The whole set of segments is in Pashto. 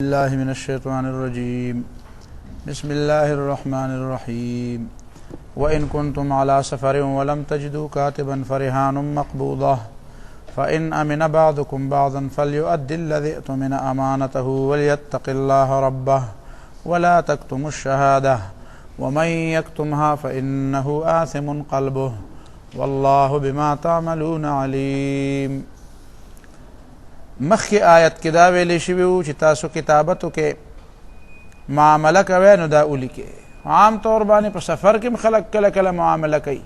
الله من الشيطان الرجيم بسم الله الرحمن الرحيم وإن كنتم على سفر ولم تجدوا كاتبا فرهان مقبوضة فإن أمن بعضكم بعضا فليؤدي الذي اؤتمن أمانته وليتق الله ربه ولا تكتموا الشهادة ومن يكتمها فإنه آثم قلبه والله بما تعملون عليم. مخی آیت کې دا ویلې شوي وو چې تاسو کتابتو کې معامله کوئ نو دا ولیکئ. عام طور باندې په سفر کې خلک کله کله معامله کوي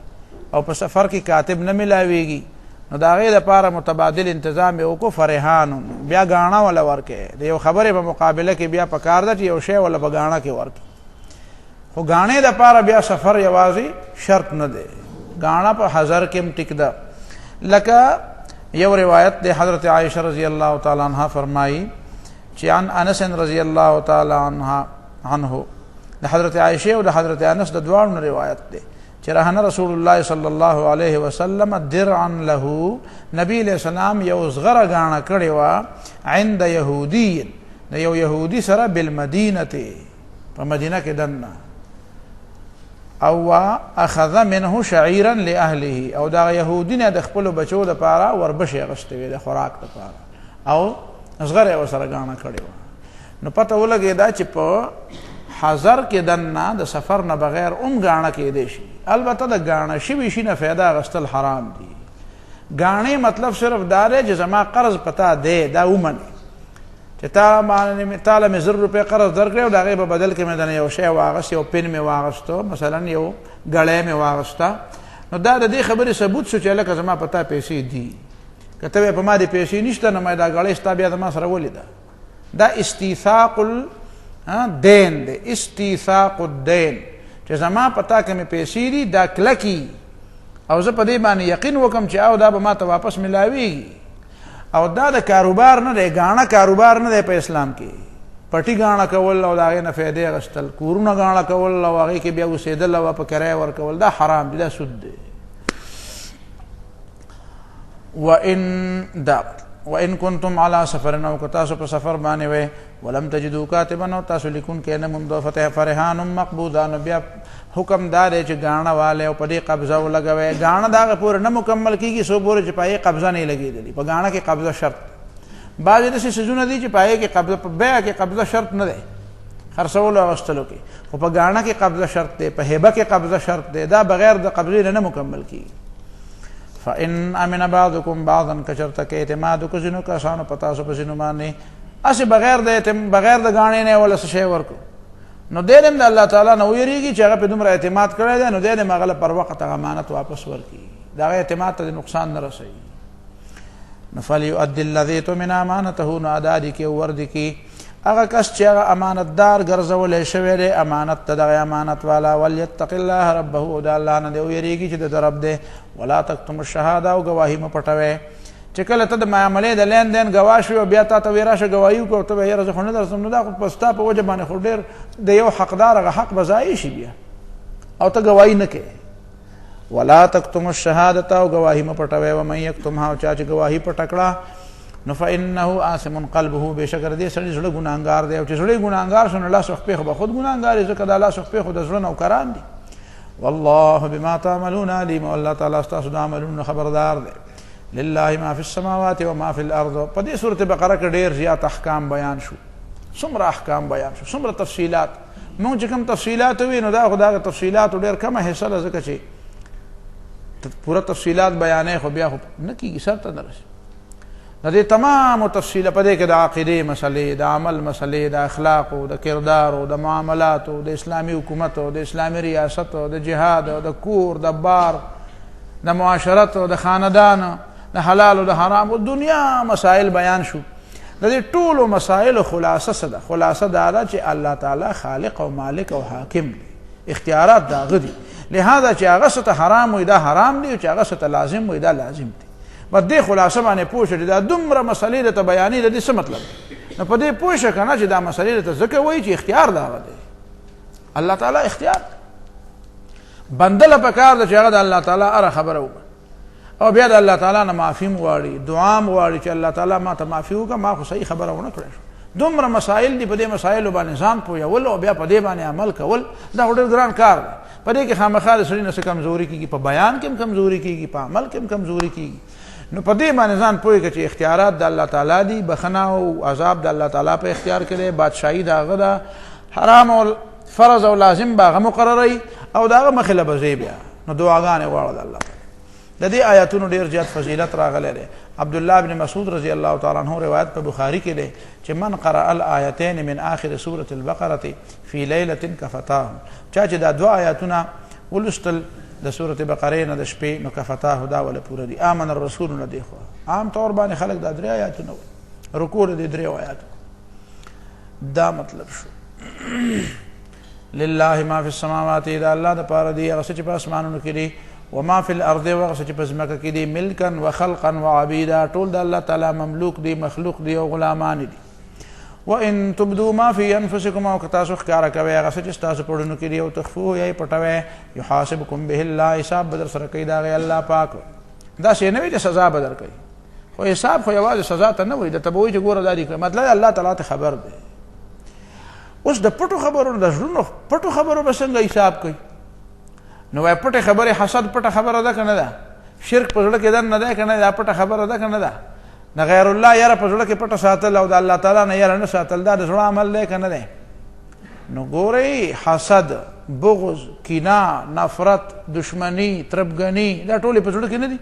او په سفر کې کاتب نه ملاویږي نو د هغې دپاره متبادل انتظام یې وکړو فرحان بیا ګاڼه وله ورکړئ. د یو خبرې په مقابله کې بیا پکار ده چې یو شی وله په ګاڼه کې ورکړي. خو ګاڼې دپاره بیا سفر یوازې شرط نه دی، ګاڼه په حضر کې هم ټیک ده. لکه یو روایت دے حضرت عائشہ رضی اللہ تعالی عنہ فرمائی چې عن انس رضی اللہ تعالی عنہ د حضرت عائشہ او د حضرت انس د دواړو روایت دے چې رهن رسول الله صلی الله علیه وسلم درعا له نبی علیہ السلام یو صغره غاڼه کړې وه عند یهودی د یو یهودی سره بالمدینه په مدینه کې دننه او اخذ منه شعيرا لاهله او دا يهودي نه د خپل بچو د پاره وربشي غشتوي د خوراک د پاره او اصغر وسره غاڼه کړي نو پته ولګي دا چې په حضر کې دنه د سفر نه بغیر غاڼه کې دی شي. البته د غاڼه شي شي نه فایده غستل حرام دي. غاڼه مطلب صرف دا دی چې زما قرض پتا دی دا ومن چې تعالی مې 1000 روپۍ قرض درکړی او د هغې په بدل کې مې دنه یو شی واغست، یو پن مې واغستو، مثلا یو ګړی مې واغسته، نو دا د دې خبرې ثبوت شو چې هلکه زما په تا پیسې دي. که ته په ما دې پیسې نشته نو ما دا ګړی ستا بیا زما سره ولیده. دا استیثاق الدین دی، استیثاق الدین چې زما په تا کې مې پیسې دي دا کلکي او زه په دې باندې یقین وکم چې او دا به ما ته واپس ملاویږي. او دا د کاروبار نه دی، غاڼه کاروبار نه دی په اسلام کې. پټي غاڼه کول او د هغې نه فایدې اخیستل، کورونه غاڼه کول او هغې کې بیا اوسېدل او په کرایه ورکول دا حرام دی، دا سود دی. وان کنتم علی سفر او که تاسو په سفر باندې وئ ولم تجدوا کاتبا او تاسو لیکونکی نه موندو فرحان مقبوضه نو بیا حکم دا دی چې غاڼه والی او په دې قبضه ولګوئ. غاڼه د هغې پورې نه مکمل کېږي څو پورې چې په هغې قبضه نه لګېدلي. په غاڼه کې قبضه شرط. بعضې داسې څیزونه دي چې په هغې کې قبضه، په بیعه کې قبضه شرط نه دی خرڅولو اخیستلو کې، خو په غاڼه کې قبضه شرط دی، په هبه کې قبضه شرط دی. دا بغیر د قبضې نه مکمل کېږي. فإن امن بعضکم بعضا که چېرته کې اعتماد وکړو ځینو کسانو په تاسو په ځینو باندې هسې بغیر د غاڼې نه یې وله څه شی ورکړو نو دی دې هم د الله تعالی نه ویرېږي چې هغه پې دومره اعتماد کړی دی نو دی دې هم هغه له پر وخت هغه امانت واپس ورکړي، د هغه اعتماد ته د نقصان نه رسوي. نو فلیؤدي الذي اؤتمن امانته نو ادا دي کړي او ورد کړي هغه کس چې هغه امانتدار ګرځولی شوی دی امانت ته دغه امانت والا. وليتق الله ربه او د الله نه دې ویرېږي چې د ده رب دی. ولا تکتموا الشهاده او ګواهي مه پټوئ. چې کله ته د معاملې د لین دین ګواه شوې او بیا تا ته وایي راشه ګواهي وکړو ته به یاره زه خو نه درځم نو دا خو په ستا په وجه باندې خو ډېر د یو حقدار هغه حق به ضایع شي بیا او ته ګواهي نه کوې. ولا تکتموا الشهادة او ګواهي مه پټوئ. ومن یکتمها او چا چې ګواهي پټه کړه نو فإنه آثم قلبه بېشکه د دې سړي زړه ګناهګار دی او چې زړه یې ګناهګار شو نو لاس وخپې خو به خود ګناهګار یې ځکه دا لاس وخپې خو د زړه نوکران دي. والله بما تعملون علیم او الله تعالی ستاسو د عملونو خبردار دی. لله ما فی السماوات و ما فی الارض. په دې سورت بقره کې ډېر زیات احکام بیان شو، څومره احکام بیان شو، څومره تفصیلات. مونږ چې کوم تفصیلات وي نو دا خو د هغه تفصیلاتو ډېر کمه حصه ده ځکه چې پوره تفصیلات بیانې خو بیا خو نه کېږي، سر ته نه رسي. د دې تمامو تفصیله په دې کې د عقیدې مسلې، د عمل مسلې، د اخلاقو، د کردارو، د معاملاتو، د اسلامي حکومتو، د اسلامي ریاستو، د جهاد او د کور، د بار، د معاشرتو، د خاندان، د حلال او د حرام او دنیا مسائل بیان شو. د دې ټولو مسائلو خلاصه څه ده؟ خلاصه دا ده چې الله تعالی خالق او مالک او حاکم دی، اختیارات د هغه دي. لہذا چې هغه څه ته حرام وي دا حرام دی او چې هغه څه ته لازم وي دا لازم دی. په دې خلاصه باندې پوه شه چې دا دومره مسلې درته بیانې د دې څه مطلب دی؟ نو په دې پوه شه که نه چې دا مسلې درته ځکه وایي چې اختیار د هغه دی. الله تعالی اختیار بنده له پکار ده چې هغه د الله تعالی هره خبره وکړي او بیا د الله تعالی نه معافي م غواړي، دعا م غواړي چې الله تعالی ما ته معافي وکړه، ما خو صحیح خبره ونه کړې شو. دومره مسائل دي، په دې مسایلو باندې ځان پوهول او بیا په دې باندې عمل کول دا ډېر ګران کار دی. په دې کې خامخا د سړي نه څه کمزوري کېږي، په بیان کې هم کمزوري کېږي، په عمل کې هم کمزوري کېږي. نو په دې باندې ځان پوهې که چې اختیارات د الله تعالی دي، بخنه او عذاب د الله تعالی په اختیار کې دی، بادشاهي د هغه ده، حرام او فرض او لازم به هغه مقرروي او د هغه مخې له به ځې بیا. نو دعاګانې غواړه د الله. د دې آیاتونو ډېر زیات فضیلت راغلی دی. عبدالله بن مسعود رضی الله تعالی عنه روایت په بخاري کې دی چې من قرأ الآیتین من آخر سورة البقرة فی لیلة کفتاه، چا چې دا دوه آیاتونه ولوستل د سورة بقره نه د شپې نو کفتاه دا ولا پوره دي. آمن الرسول نه دی خو عام طور باندې خلک دا درې آیاتونه وایي، رکوع د درې آیاتو. دا مطلب شو لله ما فی السماوات، دا الله د پاره دی هغه څه چې په اسمانونو کې دي، وما فی الارض هغه څه چې په ځمکه کې دي، ملکا وخلقا وعبیدا، ټول د الله تعالی مملوک دي، مخلوق دي او غلامان دي. وان تبدوا ما فی انفسکم، او که تاسو ښکاره کوئ هغه څه چې ستاسو په زړونو کې دي، او تخفوه یا یې پټوئ، یحاسبکم به الله، حساب به در سره کوي د هغې الله پاک. داسې نه وي چې سزا به در کوي، خو حساب خو یوازې سزا ته نه وایي، درته به وایي چې ګوره دا دي کوي، مطلب الله تعالی ته خبر دی. اوس د پټو خبرو د زړونو پټو خبرو به څنګه حساب کوي؟ نو وایي پټې خبرې، حسد پټه خبره ده که نه ده؟ شرک په زړه کې دننه دی که نه دا پټه خبره ده که نه ده؟ د غیر الله یاره په زړه کې پټه ساتل او د الله تعالی نه یاره نه ساتل دا د زړه عمل دی که نه دی؟ نو ګورئ حسد، بغض، کینه، نفرت، دشمني، تربګني دا ټولې په زړه کې نه دي؟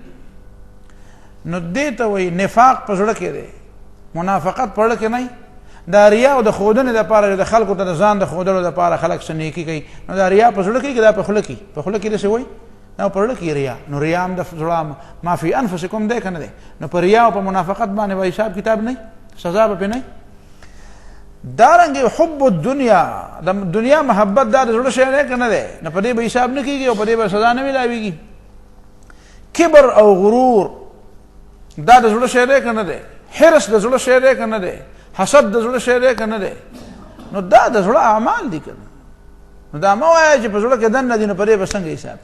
نو دې ته وایي نفاق په زړه کې دی، منافقت په زړه کې نه. دا ریا او د ښودنې دپاره د خلکو ته د ځان د ښودلو دپاره خلک څه نیکي کوي، نو دا ریا په زړه کې دا په خوله کې، په خوله کې داسې وایي دا په زړه کې ریا. نو ریا هم د زړه ما فی انفسکم دی که نه دی؟ نو په ریا او په منافقت باندې به حساب کتاب نه، سزا به پې نه. دارنګې حب الدنیا، د دنیا محبت دا د زړه شی دی که نه دی؟ نو په دې به حساب نه کېږي او په دې به سزا نه میلاویږي. کبر او غرور دا د زړه شی دی که نه دی؟ حرص د زړه شی دی که نه دی؟ حسد د زړه شی دی که نه دی؟ نو دا د زړه اعمال دي که نه؟ نو دا مه وایه چې په زړه کې دننه دي نو په دې به څنګه حساب؟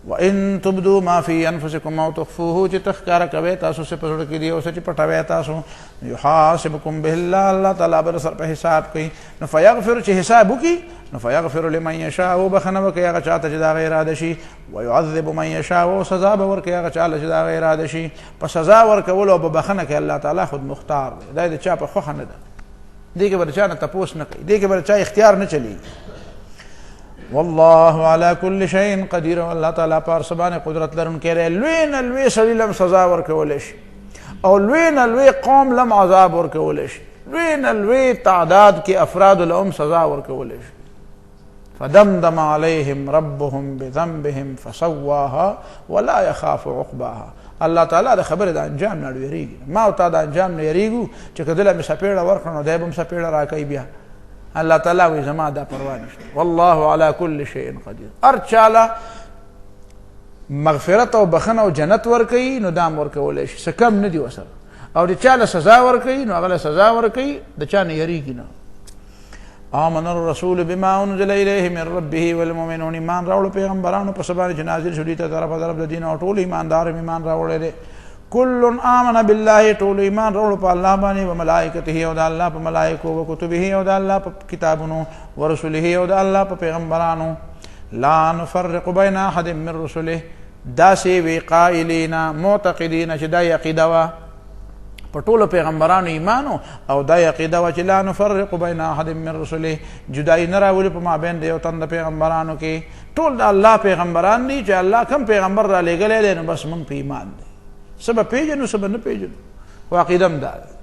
وان تبدوا ما فی انفسکم او تخفوه، چې تخکاره کوئ تاسو څه په زړه کې دي او څه چې پټوئ تاسو، یحاسبکم به الله، الله تعالی به سر په حساب کوي. نو فیغفر، چې حساب وکړي نو فیغفر لمن یشاء، وبخنه وکړي هغه چاته چې د هغه اراده شي، ویعذب من یشاء، او سزا به ورکړي هغه چاله چې د هغه اراده شي. په سزا ورکولو او په بخنه کې الله تعالی خود مختار دی، دا د چا په خوښه نه ده، دې کې به د چا نه تپوس نه کوي، دې کې به د چا اختیار نه چلیږي. والله على كل شيء قدير، الله تعالی پر سبحانه قدرت لرونکی دی. لوی نه لوی سړي لم سزا ورکولی شي او لوی نه لوی قوم لم عذاب ورکولی شي، لوی نه لوی تعداد کې افراد لهم سزا ورکولی شي. فدمدم عليهم ربهم بذنبهم فسواها ولا يخاف عقباها. الله تعالی د خبره د انجام نه یریږي، ما او تا د انجام نه یریږو چې که دله مې سپېړه ورکړه نو دی به م سپېړه راکوي بیا. الله تعالی وی زما دا پروا نشته. والله على كل شيء قدير. هر چاله مغفرت او بخنه او جنت ورکوي نو دام ورکولی شي، څه کم نه دي ورسره. او د چاله سزا ورکوي نو هغه له سزا ورکوي، د چا نه یریږي نه. آمن الرسول بما انزل الیه من ربه والمؤمنون، ایمان راوړو پیغمبرانو په څه باندې چې نازل شو دي ته طرفه د رب د دین او ټول ایماندار ایمان راوړی دی. کل آمن بالله، ټول ایمان راوړو په الله باندې، و ملائکته او د الله په ملائکو، و کتبه او د الله په کتابونو، و رسله او د الله په پیغمبرانو. لا نفرق بین احد من رسله، داسې وی قائلینا معتقدین چې دا عقیده وه په ټولو پیغمبرانو ایمانو او دا عقیده وه چې لا نفرق بین احد من رسله، جدایي نه راولي په مابین د یو تن د پیغمبرانو کې. ټول د الله پیغمبران دي چې الله کم پیغمبر را لېږلی دی نو بس موږ په ایمان دی، څه به پېژنو څه به نه پېژنو، خو عقیده هم دا ده.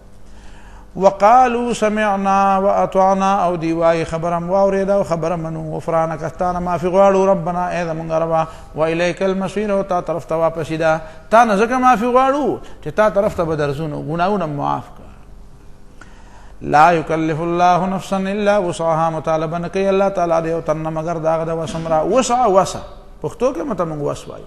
وقالو سمعنا واطعنا، او دی وایي خبره م واورېده او خبره منو. غفرانک، تا نه معافي غواړو، ربنا ای زمونږ ربه، و الیک المصیر، او تا طرف ته واپسي ده. تا نه ځکه معافي غواړو چې تا طرف ته به درځو، ګناهونه معاف کړه. لا یکلف الله نفسا الا وسعها، مطالبه نه کوي الله تعالی د یو تن نه مګر د هغه د وس همرا. وسع وسع پښتو کې مته موږ وس وایو.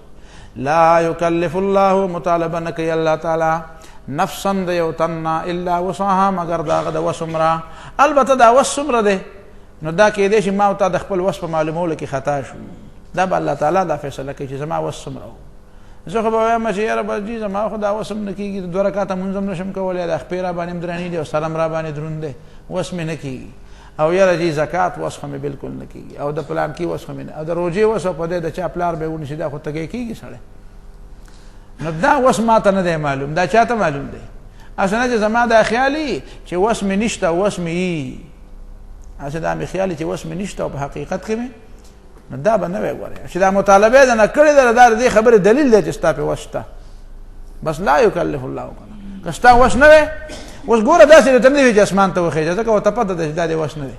لا یکلف الله، مطالبه نه کوي الله تعالی نفسا د یو تن الا وسعها، مگر د هغه د وس همرا. البته دا وس څومره دی نو دا کېدی شي ما او تا د خپل وس په معلومولو کې خطا شو، دا به الله تعالی دا فیصله کوي چې زما وس څومره و. زه خو به وایم چې یاره بس جي زما خو دا وس هم نه کېږي 2 رکعته مونځ هم نشم کولی د خپې را باندې هم درنې دي او سر هم را باندې دروند دی وس مې نه کېږي او یاره جي زکات وس خو مې بلکل نه کېږي او د پلانکي وس خو مې نه او د روژې وس او په دې د چا پلار به ونیسي دا خو تږی کېږي سړی نو دا وس ما ته نه دی معلوم دا چا ته معلوم دی اسنه چې زما دا خیالي چې وس مې نشته وس مې یي اسه دا مې خیالي چې وس مې نشته او په حقیقت کې مې نو دا به نه وی ګورې چې دا مطالبه ده نه کړې ده دا دې خبرې دلیل دی چې ستا پې وس شته بس لا یکلف الله کنه که ستا وس نه وی اوس ګوره داسې درته نه دی چې اسمان ته وخېږه ځکه ورته پته ده چې دا دې وس نه دی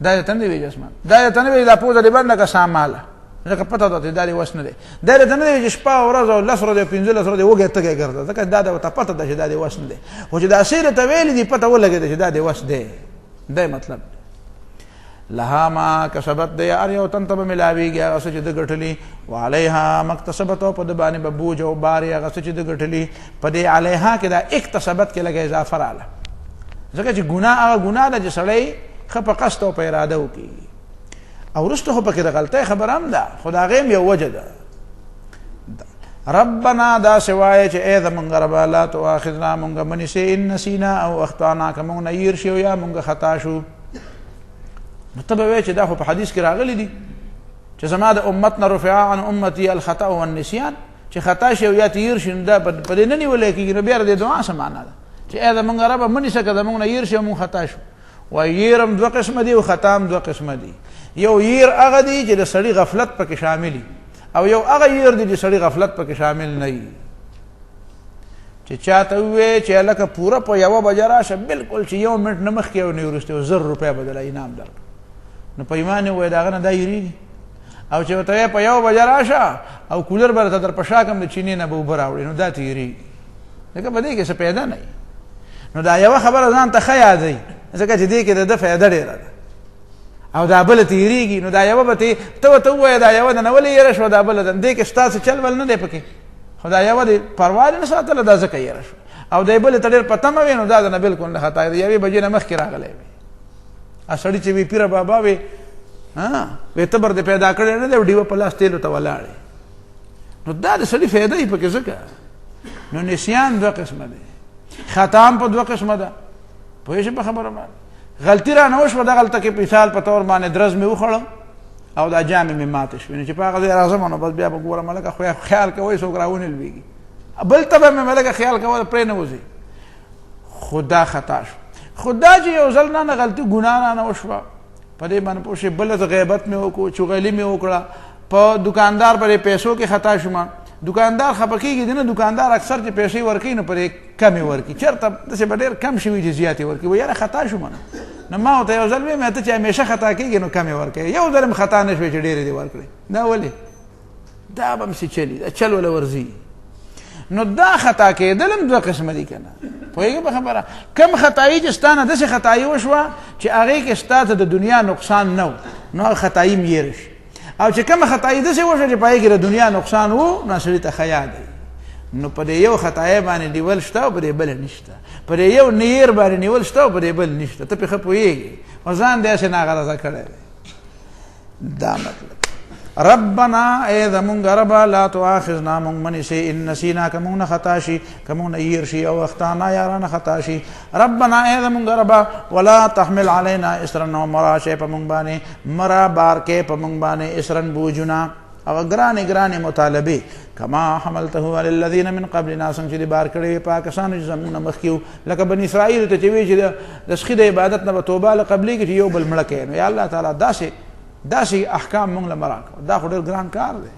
دا درته نه دی چې اسمان دا درته نه وي دا پوزه دې بنده که ساماله ځکه پته ده چې دا دې وس نه دی دا درته نه دی چې شپه او ورځ او 10 ورځې 15 ورځې وږی تږی ګرځه ځکه دا ورته پته ده چې دا دې وس نه دی خو چې دا سیره ته ویلي دي پته ولګېده چې دا دې وس دی دا مطلب لها ما کسبت دی هر یو تن ته به ملاویږي هغه څه چې د ګټلي وعلیها مکتسبت او په د باندې به بوج او بار هغه څه چې د ګټلي په دې علیها کې دا اکتسبت کې لږه اضافه راله ځکه چې ګناه هغه ګناه ده چې سړی ښه په قصد او په اراده وکړي او وروسته خو پکې د غلطۍ خبره هم ده خو د هغې هم یو وجه ده ربنا دا سوایه چې ای زمونږ ربه لا تؤاخذنا مونږ منیسې ان نسینا او اخطانا که مونږ نه هیر شي او یا مونږ خطا شو نو ته به وایې چې دا خو په حدیث کې راغلی دي چې زما د امت نه رفع عن امتي الخطا والنسیان چې خطا شي او یا تیر شي نو دا په دې نه نیولی کېږي نو بیا د دعا څه معنا ده چې ای زمونږ ربه منیسه که زمونږ نه هیر شي او مونږ خطا شو وایي ییر هم 2 قسمه دي او خطا هم 2 قسمه دي یو ییر هغه دی چې د سړي غفلت پکې شامل او یو هغه ییر دی چې سړي غفلت پکې شامل نه وي چې چاته ووایې چې هلکه پوره په 1 بجه راشه بلکل چې 1 منټ نه مخکې او نه وروسته 1000 روپۍ به دله انعام درکړه نو په ایمان یې ووایې د هغه نه دا یېرېږي او چې ورته وایې په 1 بجه راشه او کولر به درته در په شا کړم د چینې نه به اوبه راوړې نو دا ته یېرېږي ځکه په دې کې څه پیدا نه وي نو دا یوه خبره ځان ته ښه یادوي ځکه چې دې کې د ده فایده ډېره ده او دا بله تېرېږي نو دا یوه به ته ورته ووایې دا یوه ده نه ولې یېره شوه دا بله ده دې کې ستا څه چل ول نه دی پکې خو دا یوه دې پروا دې نه ساتله دا ځکه یېره شوه او دی بلې ته ډېر په تمه وې نو دا د نه بلکل نه خطا د 1 بجې نه مخکې راغلی وي سړي چې وي پیره بابا وي وی تبر دې پیدا کړی نه دی ډیوه په لاس تیلو ته ولاړې نو دا د سړي فایده یې پکې ځکه نو نسیان 2 قسمه دی خطا هم په 2 قسمه ده پوه شې په خبره باندې غلطي را نه وشوه دغلته کې مثال په طور باندې درز مې وخوړه او دا جامې مې ماته شوې نو چې په هغه ځای راځم نو بس بیا به ګورم هلکه خیال کوئ څوک راونه لوېږي بل ته به مې هلکه خیال کوه پرې نه وځي خو دا خطا شو خو دا چې یو ځل نه غلطي ګناه را نه وشوه په دې باندې پوه شې بله غیبت مې وکړو چغلي مې وکړه په دکاندار پرې پیسو کې خطا شوم دکاندار خفه کېږي نه دکاندار اکثر چې پیسې ورکوي نو پرې کمې ورکړي چېرته داسې به ډېر کم شوي چې زیاتې ورکړي وایي یاره خطا شوم نو ما ورته یو ځل ویم ته چې همیشه خطا کېږي نو کمې ورکوي یو ځل هم خطا نه شوې چې ډېرې دې ورکړې دا ولې دا به همسې چلي دا چل وله ورځي نو دا خطا کېدل هم 2 قسمه دي که نه پوهېږې په خبره کم خطایي چې ستا نه داسې خطایي وشوه چې هغې کې ستا ته د دنیا نقصان نه و نو هغه خطایي هم هېره شي او چې کومه خطایي داسې وشوه چې په هغې کې د دنیا نقصان و نو سړي ته ښه یاد دی نو په دې یو خطایي باندې نیول شته او په دې بله نشته په دې یو نیر باندې نیول شته او په دې بل نشته ته پې ښه پوهېږې او ځان دې هسې ناغرضه کړی دی دا مطلب ربنا اے زمونږ ربه لا تؤاخذنا مونږ منیسې ان نسینا که مونږ نه خطا شي که مونږ نه هیر شي او اخطانا یا رانه خطا شي ربنا اے زمونږ ربه ولا تحمل علینا اسرا او مرا شی په مونږ باندې مرا بار کې په مونږ باندې اسرن بوجونه او ګرانې ګرانې مطالبې کما حملته علی الذین من قبلنا څنګه چې دې بار کړی وې په کسانو چې زمونږ نه مخکې وو لکه بني اسرائیلو ته چې وایي چې د سخي د عبادت نه به توبه له قبلېږي چې یو بل مړه کوي نو یا الله تعالی داسې احکام مونږ له مه راکوه دا خو ډېر ګران کار دی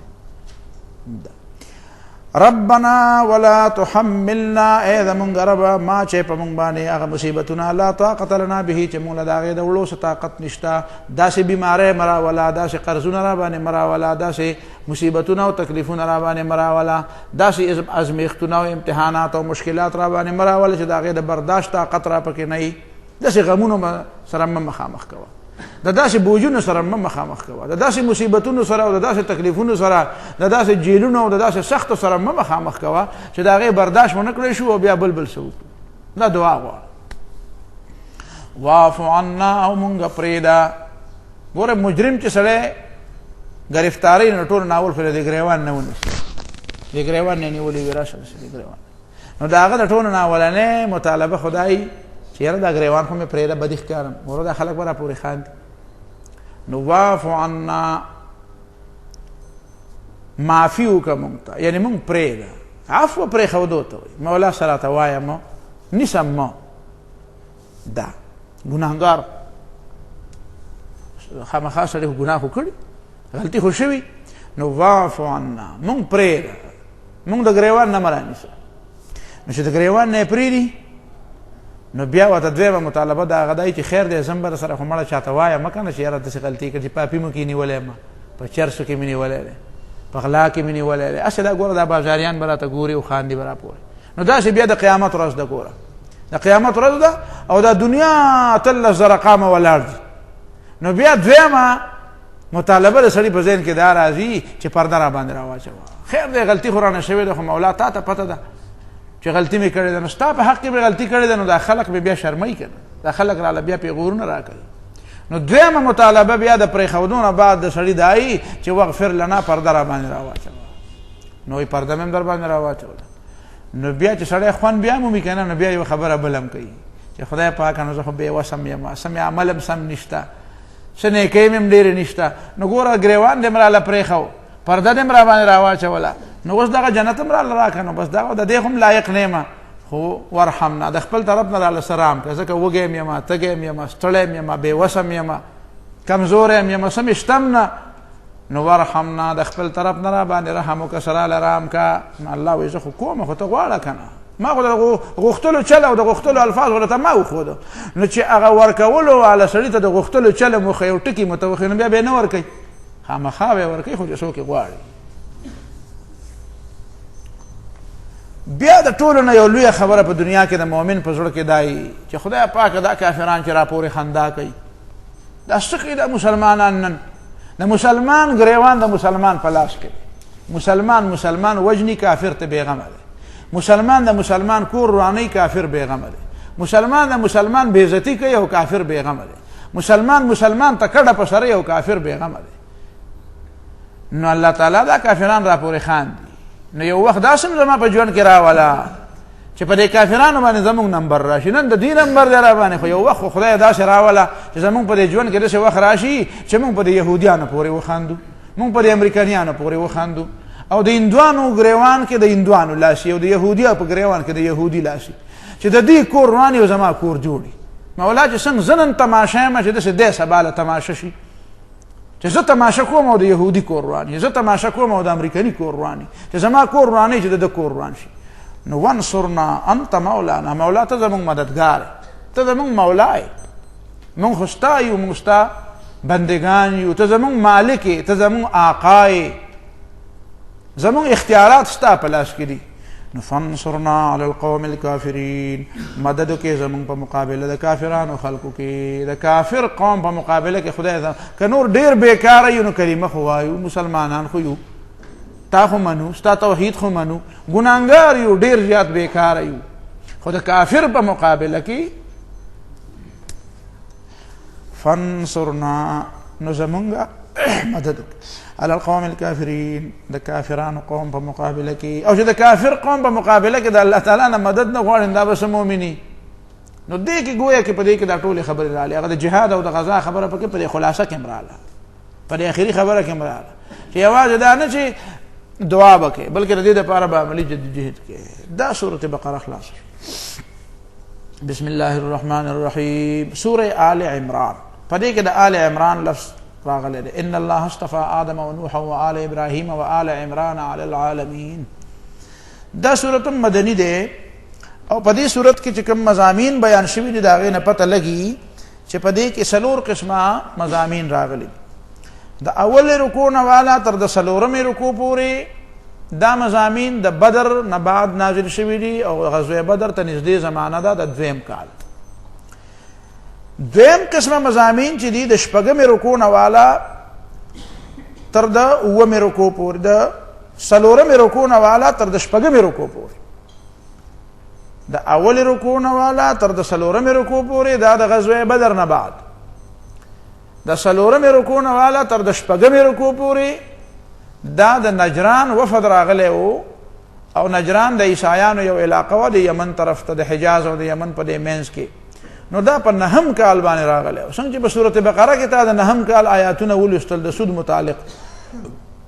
ربنا ولا تحملنا اے زمونږ ربه ما چې په مونږ باندې هغه مصیبتونه لا طاقت لنا به چې مونږ له د هغې د وړو څه طاقت نشته داسې بیمارۍ مه راوله داسې قرضونه را باندې مه راوله داسې مصیبتونه او تکلیفونه را باندې مه راوله داسې ازمیښتونه او امتحانات او مشکلات را باندې مه راوله چې د هغې د برداشت طاقت را پکې نه وي داسې غمونو سره مه مخامخ کوه د داسې بوجونو سره مه مخامخ کوه د داسې مصیبتونو سره او د داسې تکلیفونو سره د داسې جیلونو او د داسې سختو سره مه مخامخ کوه چې د هغې برداشت ونه کړی شو او بیا بل څه وکړو دا دعا غواړه واعف عنا او مونږ پرېږده ګوره مجرم چې سړی ګرفتارۍ نه ټول ناول خو د ګریوان نه ونیسي د ګریوان نه نیولې وی راشه د ګریوان. نو دا هغه د ټولو نه اولنې مطالبه خدای چې یاره دا ګریوان خو مې پرېږده بدي ښکارم ورو دا خلک به را پورې خاندي. نو واعفو عنا معافي وکړه مونږ ته یعنې مونږ پرېږده. عفو پرېښودو ته وایي مولا سره ته وایم نیسم ما دا ګناهګار خامخا سړی خو ګناه خو کړي غلطي خو شوي. نو واعفو عنا مونږ پرېږده مونږ د ګریوان نه مه رانیسه. نو چې د ګریوان نه یې پرېږدي نو بیا ورته دویمه مطالبه د هغه دی چې خیر دی زم به درسره خو مړه چاته وایم مه که نه چې یاره داسې غلطي کړي چې پاپي مو کې نیولی یم په چرسو کې مې نیولی دی په غلا کې مې نیولی دی هسې دا ګوره دا بازاریان به راته ګوري او خاندي به راپورې. نو داسې بیا د قیامت ورځ ده ګوره د قیامت ورځ ده او دا دنیا 13 قامه ولاړ دي. نو بیا دویمه مطالبه د سړي په ذهن کې دا راځي چې پرده را باندې راواچوه. خیر دی غلطي خو رانه شوې ده خو مولا تا ته پته ده چې غلطي مې کړې ده نو ستا په حق کې مې غلطي کړې ده. نو دا خلک به بیا شرموي که نه دا خلک راله بیا پیغورونه راکوي. نو دویمه مطالبه بیا د پرېښودو نه بعد د سړي دا وي چې واغفر لنا پرده را باندې راواچوه. نو پرده مې هم در باندې راواچوله. نو بیا چې سړی خوند بیا مومي که نه نو بیا یو خبره بل هم کوي چې خدای پاکه نو زه خو بېوسم یم سم عمل هم سم نشته څه نیکۍ مې هم ډېرې نشته. نو ګوره ګریوان دې م راله پرېښو پرده دې م را باندې راواچوله. نو اوس دغه جنت هم راله راکړه نو بس دغه د دې هم لایق نه یم خو ورحمنا د خپل طرف نه راله سلام که ځکه وږی یم یم تږی یم یم ستړی یم یم بېوسم یم کمزوری یم یم څه مې شتم نه. نو ورحمنا د خپل طرف نه را باندې رحم وکړه سره لرام که. نو الله وایي زه خو کوم خو ته غواړه که نه ما خو د غوښتلو چل او د غوښتلو الفاظ ورته ما وښودو. نو چې هغه ورکولو واله سړي ته د غوښتلو چل مو ښه یو ټکي مو ته وښیي نو بیا به یې نه ورکوي خامخا به یې ورکوي خو چې څوک یې غواړي. بیا د ټولو نه یو لویه خبره په دنیا کې د مؤمن په زړه کې دا چې خدای پاکه دا کافران چې راپورې خندا کوي دا څه کوي دا مسلمانان نن د مسلمان ګریوان د مسلمان په لاس کې مسلمان وجني کافر ته بېغمه دی. مسلمان د مسلمان کور رواني کافر بېغمه دی. مسلمان د مسلمان بېعزتي کوي او کافر بېغمه دی. مسلمان ته کډه په سره او کافر بېغمه دی. نو الله تعالی دا کافران راپورې خاندي. نو یو وخت داسې زما په ژوند کې راوله چې په دې کافرانو باندې زمونږ نمبر راشي. نن د دې نمبر دی را باندې خو یو وخت خو خدای داسې راوله چې زمونږ په دې ژوند کې داسې وخت راشي چې مونږ په دې یهودیانو پورې وخاندو مونږ په دې امریکایانو پورې وخاندو او د هندوانو ګریوان کې د هندوانو لاشي او د یهودیا په ګریوان کې د یهودي لاشي چې د دې کور رواني او زما کور جوړي. مولا چې څنګه زه نن تماشه یم چې داسې دی سبا له تماشه شي چې زه تماشه کوم او د یهودي کور رواني زه تماشه کوم او د امریکایي کور رواني چې زما کور رواني چې د کور روان شي. نو وانصرنا انت مولانا مولا ته زمونږ مددګار ته زمونږ مولا یې مونږ خو ستا یو مونږ ستا بندګان یو ته زمونږ مالک یې ته زمونږ آقا یې زمونږ اختیارات ستا په لاس کې دي. نو فانصرنا علی القوم الکافرین مدد وکړې زمونږ په مقابله د کافرانو خلکو کې د کافر قوم په مقابله کې خدای که نور ډېر بېکاره یو نو کلمه خو وایو مسلمانان خو یو تا خو منو ستا توحید خو منو ګناهګار یو ډېر زیات بېکاره یو خو د کافر په مقابله کې فانصرنا نو زمونږ مدد علی القوم الکافرین د کافرانو قوم په مقابله کې او چې د کافر قوم په مقابله کې د الله تعالی نه مدد نه غواړي دا به څه مؤمني. نو دې کې گویا کې په دې کې دا ټولې خبرې راغلې هغه د جهاد او د غزا خبره پکې په دې خلاصه کې راغله په دې اخري خبره کې راغله چې یوازې دا نه چې دعا وکړي بلکې د دې لپاره به عملي جدوجہد کې. دا سورۃ بقره خلاص. بسم الله الرحمن الرحیم سورۃ آل عمران په دې کې د آل عمران لفظ راغلی دی. ان الله اصطفى آدم و نوح و آل ابراهیم و آل عمران علی العالمین. دا صورت مدنی دی او په دې صورت کې چې کوم مضامین بیان شوي دي د هغې نه پته لګي چې په دې کې 4 قسمه مضامین راغلي. د اول رکوع نه والا تر د 4مې رکوع پورې دا مضامین د بدر نه بعد نازل شوي دي او غزوه بدر ته نږدې زمانه ده د 2م کال. دویم قسمه مضامین چې دي د 6مې رکوع نه والا تر د 9مې رکوع پورې د 4مې رکوع نه والا تر د 6مې رکوع پورې د اول رکوع نه والا تر د 4مې رکوع پورې دا د غزوه بدر نه بعد د 4مې رکوع نه والا تر د 6مې رکوع پورې دا د نجران وفد راغلی و او نجران د عیسایانو یو علاقه و د یمن طرف ته، د حجاز او د یمن په دې مینس کې. نو دا په 9 کال باندې راغلی. څنګه چې په سورۃ بقره کې تا د 9 کال آیاتونه ولوستل د سود متعلق،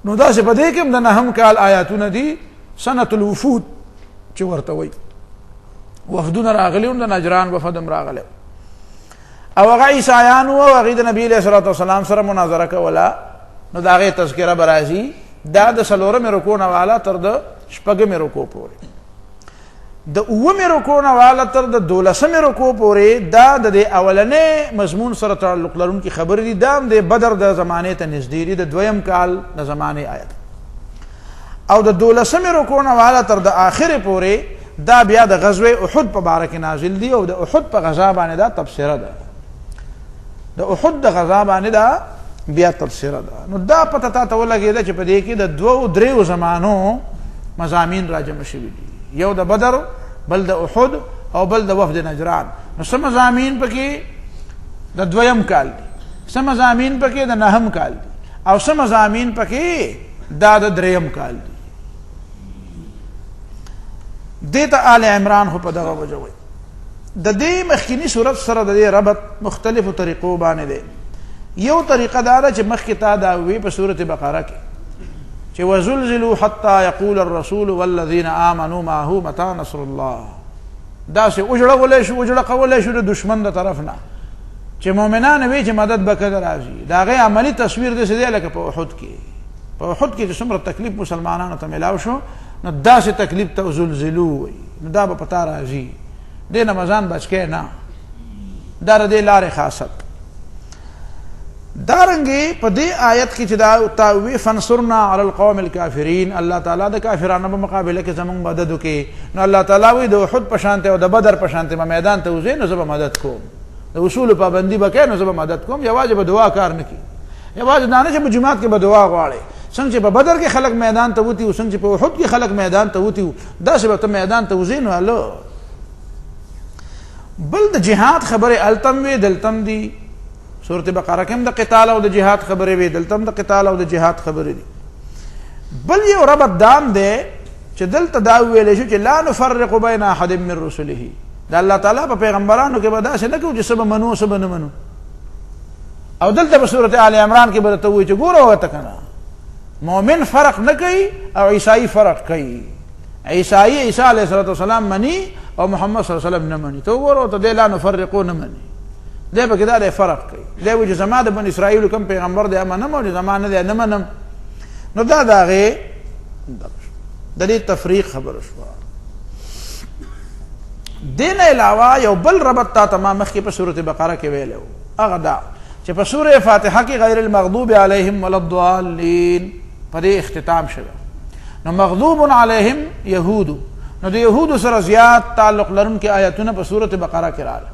نو دا چې په دې کې د 9 کال آیاتونه دي سنة الوفود چې ورته وایي. وفدونه راغلي او د نجران وفد هم راغلی او هغه عیسایانو او هغې د نبي علیه الصلاة والسلام سره مناظره کوله. نو د هغې تذکره به راځي. دا د 4مې رکوع نه واله تر د 6مې رکوع پورې، د 9مې رکوع نه واله تر د 12مې رکوع پورې دا د اولنې مضمون سره تعلق لرونکي خبرې دي. دا هم د بدر د زمانې ته نږدې دي، د 2م کال د زمانې آیت. او د 12مې رکوع نه واله تر د آخرې پورې دا بیا د غزوه احد په باره کې نازل دي او د احد په غزا باندې دا تبصره ده. د احد د غزا باندې دا بیا تبصره ده. نو دا پته تاته ولګېده چې په دې کې د 2-3 زمانو مضامین راجمع شوي دي، یو د بدر، بل د احد او بل د وفد نجران. نو څه مضامین پکې د 2م کال دي، څه مضامین پکې د 9م کال دي او څه مضامین پکې دا د 3م کال دي. دیتا آل عمران خو په دغه وجه وایي. د دې مخکینی صورت سره د دې ربط مختلفو طریقو باندې دی. یو طریقه دا ده چې مخکې تا دا وی په سورۃ بقره کې چې وزلزلوا حتى يقول الرسول والذين آمنوا معه متى نصر الله. دا سه وجړه کولای شو د دشمن د طرف نه چې مؤمنان وی چې مدد وکړي راځي. دا غي عملی تصویر د سده لکه په احد کې. په احد کې چې څومره تکلیف مسلمانانو ته ملاو شو، نو دا سه تکلیف ته زلزلو وي. نو دا به پتا راځي د رمضان بچ کې نه، دا د لارې خاصت. دارنګي په دې آیت کې چې دا تاوی فنصرنا علی القوم الکافرین، الله تعالی د کافرانو په مقابله کې زمونږ مدد وکړي. نو الله تعالی وی د احد په شانته او د بدر په شانته میدان ته وځي، نو زه به مدد کوم. د اصول پابندي وکړي، نو زه به مدد کوم. یوازې به دعا کار نه کوي، یوازې دا نه چې په جماعت کې به دعا غواړي. څنګه چې په بدر کې خلک میدان ته وتی او څنګه چې په احد کې خلک میدان ته وتی، دا چې به میدان ته وځي. نو الله بل د جهاد خبره التم وی دلتم دی. سورۃ بقره کې هم د قتال او د جهاد خبره وی، دلته هم د قتال او د جهاد خبره دي. بل یو ربط دام دی چې دلته دا ویل شو چې لا نفرق بین احد من رسله. دا الله تعالی په پیغمبرانو کې به داسې نه کوي چې سبا منو سبا نه منو. او دلته په سورۃ آل عمران کې به ته وایي چې ګوره وته کنه مؤمن فرق نه کوي او عیسائی فرق کوي. عیسائی عیسی علیه السلام منی او محمد صلی الله علیه وسلم نه منی. ته ګوره ته د لا نفرقو نه منی، دی به کې دا فرق کوي. دی وایي چې زما د بني اسرائیل کوم پیغمبر دی اما نه مو زما نه دی نه منم. نو دا د هغې د دې تفریق خبره شوه. دې نه علاوه یو بل ربط تا تمام مخکې په سورۃ بقره کې ویلی و، هغه دا چې په سورې فاتحه کې غیر المغضوب علیهم ولا الضالین په دې اختتام شوه. نو مغضوب علیهم یهودو، نو د یهودو سره زیات تعلق لرونکي آیتونه په سورۃ بقره کې راغلي.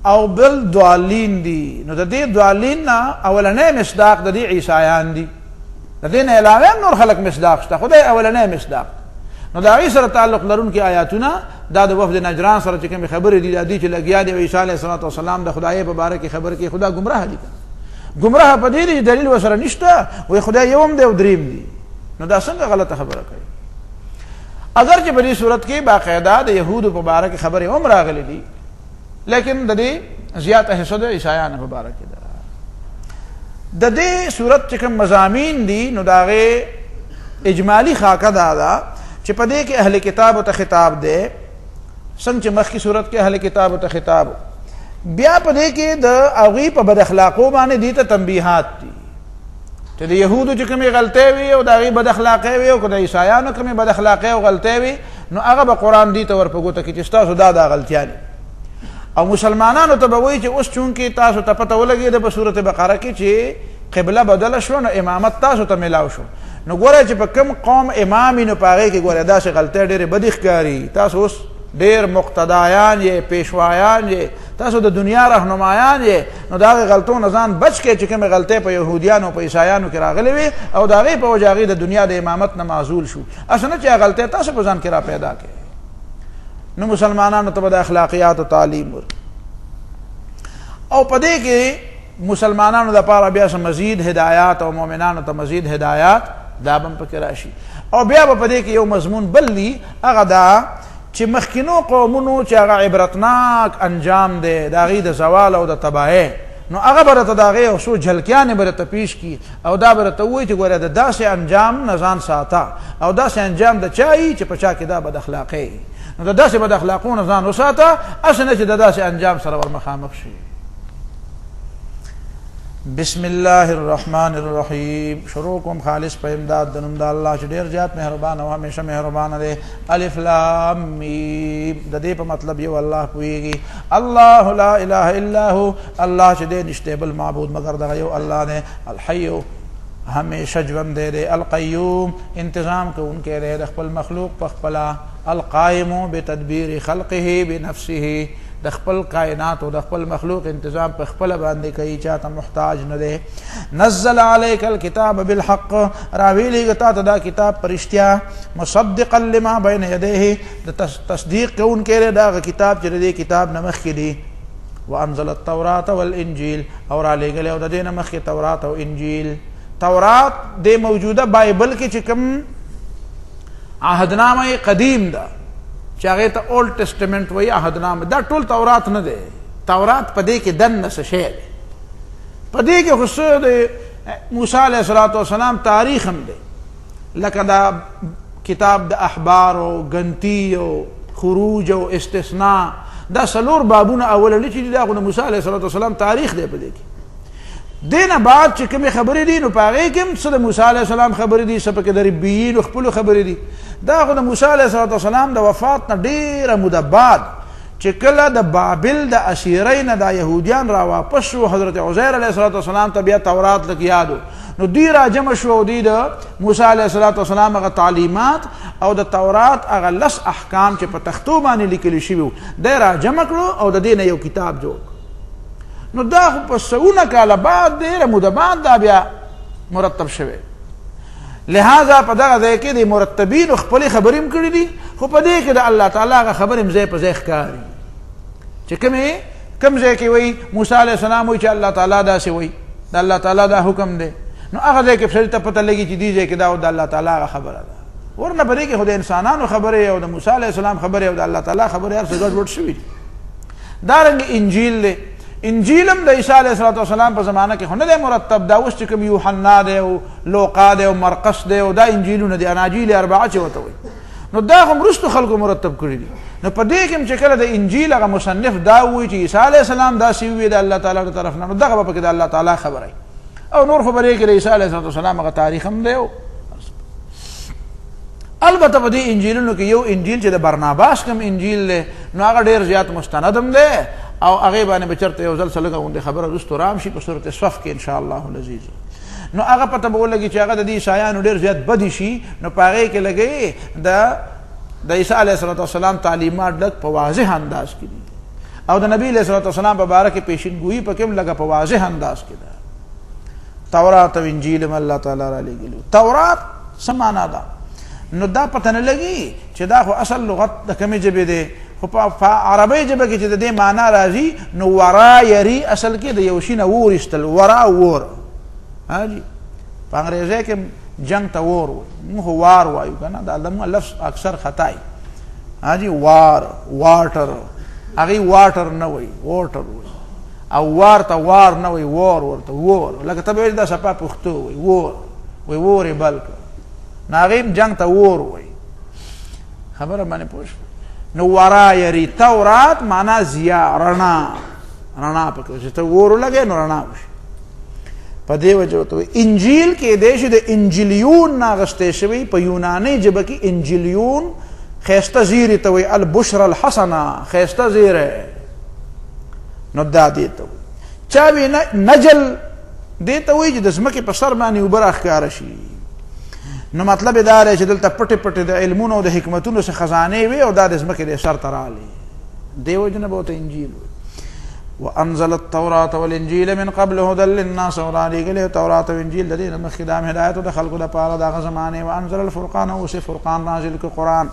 او بل ضالین دي. نو د دې ضالین نه اولنې مصداق د دې عیسایان دي. د دې نه علاوه نور خلق مصداق شته، خدای اولنې مصداق. نو دا غي سره تعلق لرونکي آیاتونه دا د وفد نجران سره چې کوم خبرې دي د دې چې لګیا دی عیسی علیه السلام د خدای په باره کې خبر کې خدا گمراه دي. گمراه په دې دلیل وسره نشته، وای خدای یوم دی او دریم دی. نو دا څنګه غلطه خبره کوي؟ اگر چې په دې صورت کې باقاعده د يهودو په باره کې خبرې هم راغلي دي، لیکن د دې زیاته حصہ د عیسایانو په باره کې ده. د دې صورت چې کوم مضامین دي نو داغه اجمالی خاکه دا چې په دې کې اهل کتاب ته خطاب ده، څنګه چې مخکې صورت کې اهل کتاب ته خطاب، بیا په دې کې د هغوی په بد اخلاقو باندې دي ته تنبیحات دي چې د یهودو چې کومې غلطۍ وي او د هغوی بد اخلاقۍ وي او که د عیسایانو کومې بد اخلاقۍ او غلطۍ وي نو هغه به قرآن دې ته ور په ګوته کړي چې ستاسو دا غلطیانې. او مسلمانانو ته به وایي چې اوس چونکې تاسو ته پته ولګېده په صورت بقره کې چې قبله بدله شوه نو امامت تاسو ته میلاو شو، نو ګوره چې په کوم قوم امام وي نو په هغې کې ګوره داسې غلطۍ ډېرې بدې ښکاري، تاسو اوس ډېر مقتدایان یې، پیشوایان یې، تاسو د دنیا رهنمایان یې، نو د هغې غلطو نه ځان بچ کړئ چې کومې غلطۍ په یهودیانو په عیسایانو کې راغلې وي او د هغې په وجه هغې د دنیا د امامت نه معزول شو. اصل نه چې هغه غلطۍ تاسو په ځان کې را پیدا کړئ. نو مسلمانانو ته به د اخلاقیات و تعلیم او په دې کې مسلمانانو دپاره بیا مزید هدایات او مؤمنانو ته مزید هدایات دا بم پکې راشي. او بیا به په دې کې یو مضمون بل دی، هغه دا چې مخکینو قومونو چې هغه عبرتناک انجام دی د هغې د زوال او د تباهۍ، نو هغه به راته د هغې یو څو جھلکیانې به راته پیش کړي او دا به راته ووایي چې ګوره د داسې انجام نه ځان ساته او داسې انجام د چا یي چې په چا کې دا بد اخلاقۍ، نو د داسې بد اخلاقو نه ځان وساته، هسې نه چې د داسې انجام سره ور مخامخ شي. بسم الله الرحمن الرحیم. شروع کوم خالص په امداد د نوم د الله چې ډېر زیات مهربان او همیشه مهربانه دی. الف لام میم. د دې په مطلب یو الله پوهیږي. الله لا اله الا هو. الله چې دی نشته بل معبود مگر دغه یو الله دی. الحی ہمیشہ ژوند دی. القیوم انتظام کوونکی دی د خپل مخلوق په خپله. القائم بتدبیر خلقه بنفسه د خپل کائنات او د خپل مخلوق انتظام په خپل باندې کوي، چاته محتاج نه دی. نزل علیک الکتاب بالحق. راویلیږه تا ته دا کتاب په رښتیا، مصدقا لما بین یدیه د تصدیق کوونکی دی د هغه کتاب چې د دې کتاب نه مخکې دی. وانزل التوراة والانجیل. او رالیږلی او د دې نه مخکې تورات او انجیل. تورات د موجوده بایبل کې چې کوم عهدنامه قدیم ده چې هغې ته اولډ ټسټمنټ وایي، عهدنامه، دا ټول تورات نه دی. تورات په دې کې دننه څه شی دی، په دې کې خو څه د موسی علیه الصلاة والسلام تاریخ هم دی، لکه دا کتاب د احبارو، ګنتی او خروج او استثناء، دا څلور بابونه اولني چې دي دا خو د موسی علیه الصلاة والسلام تاریخ دی په دې کې. دینه بعد چې کومې خبرې دي نو په هغې کې هم څه د موسی علیه السلام خبرې دي، څه پکې د ربیینو خپلو خبرې دي. دا خو د موسی علیه السلام د وفات نه ډېره موده بعد چې کله د بابل د اسیرۍ نه دا یهودیان را واپس شو، حضرت عزیر علیه السلام ته بیا تورات لږ یادو، نو دوی را جمع شو او دوی د موسی علیه السلام هغه تعلیمات او د تورات هغه 10 احکام چې په تختو باندې لیکلي شوي وو دی را جمع کړو او د دې نه یو کتاب جوړ. نو دا خو په سلونه کاله بعد ډېره موده بعد دا بیا مرتب شوی. لہذا په دغه ځای کې د مرتبینو خپلې خبرې هم کړي دي، خو په دې کې د الله تعالی هغه خبرې هم ځای په ځای ښکاري چې کوم ځای کې وایي موسی علیه السلام وایي چې الله تعالی داسې وایي، د الله تعالی دا حکم دی، نو هغه ځای کې سړي ته پته لګي چې دې ځای کې دا د الله تعالی هغه خبره ده. ورنه په دې کې خو د انسانانو خبرې او د موسی علیه السلام خبرې او د الله تعالی خبرې هر څه ګډوډ شوي دي. دارنګې انجیل دی. انجیل هم د عیسی علیه السلام په زمانه کې خو نه دی مرتب، دا اوس چې کوم یوحنا دی او لوقا دی او مرقس دی او دا انجیلونه دي، اناجیل اربعه چې ورته وایي، نو دا هم وروستو خلکو مرتب کړي دي. نو په دې کې هم چې کله د انجیل هغه مصنف دا وایي چې عیسی علیه السلام داسې ووایي د الله تعالی د طرف نه، نو دغه به پکې د الله تعالی خبره او نور خو به دې کې د عیسی علیه السلام هغه تاریخ هم دی. البته په دې انجیلونو کې یو انجیل چې د برناباس کوم انجیل دی نو هغه ډېر زیات مستند هم دی او هغې باندې به چېرته یو ځل څه لږه غوندې خبره وروستو رام شي په صورت صف کې انشاءالله العزیز. نو هغه پته به ولګي چې هغه د دې عیسایانو ډېر زیات بدې شي، نو په هغې کې لګوي د عیسی علیه السلام تعلیمات لږ په واضح انداز کې دي او د نبي علیه السلام په باره کې پیشنګویي پکې هم لږه په واضح انداز کې ده. تورات او انجیل هم الله تعالی را لېږلي. تورات څه معنا ده؟ نو دا پته نه لګي چې دا خو اصل لغت د کومې ژبې دی، خو په عربۍ ژبه کې چې د دې معنا راځي نو ورا یري اصل کې د یو شي نه اور ایستل، ورا وور. حاجي په انګریزۍ کې جنګ ته وور وایي، موږ وار وایو که نه، دا زموږ لفظ اکثر خطا وي. حاجي وار، واټر، هغې واټر نه وایي، واټر وایي، او وار ته وار نه وایي، وور ورته وور، لکه ته به وایي دا صفا پښتو وایي، وور وایي وور یې بل کړه، نو هغې هم جنګ ته وور وایي. خبره باندې پوه شوه؟ نو ورا یری تورات معنا ضیا، رڼا پکې چې ته اور ولګې نو رڼا وشي، په دې وجه ورته وایي. انجیل کېدی شي د انجیلیون نه اخیستی شوی، په یوناني ژبه کې انجیلیون ښایسته زیري ته وایي، البشر الحسنه، ښایسته زیری، نو دا دې ته وایي. چا وایي نجل دې ته وایي چې د ځمکې په سر باندې اوبه راښکاره شي، نو مطلب دا دی چې دلته پټې پټې د علمونو او د حکمتونو څخه خزانې وي او دا د ځمکې د سر ته راغلي، دې وجه نه به ورته انجیل وایي. وانزل التوراة والانجیل من قبل هدى للناس. او رالیږلی تورات او انجیل د دې نه مخکې دا هدایت د خلکو دپاره د هغه زمانې. وانزل الفرقان، اوس فرقان نازل کړ قرآن.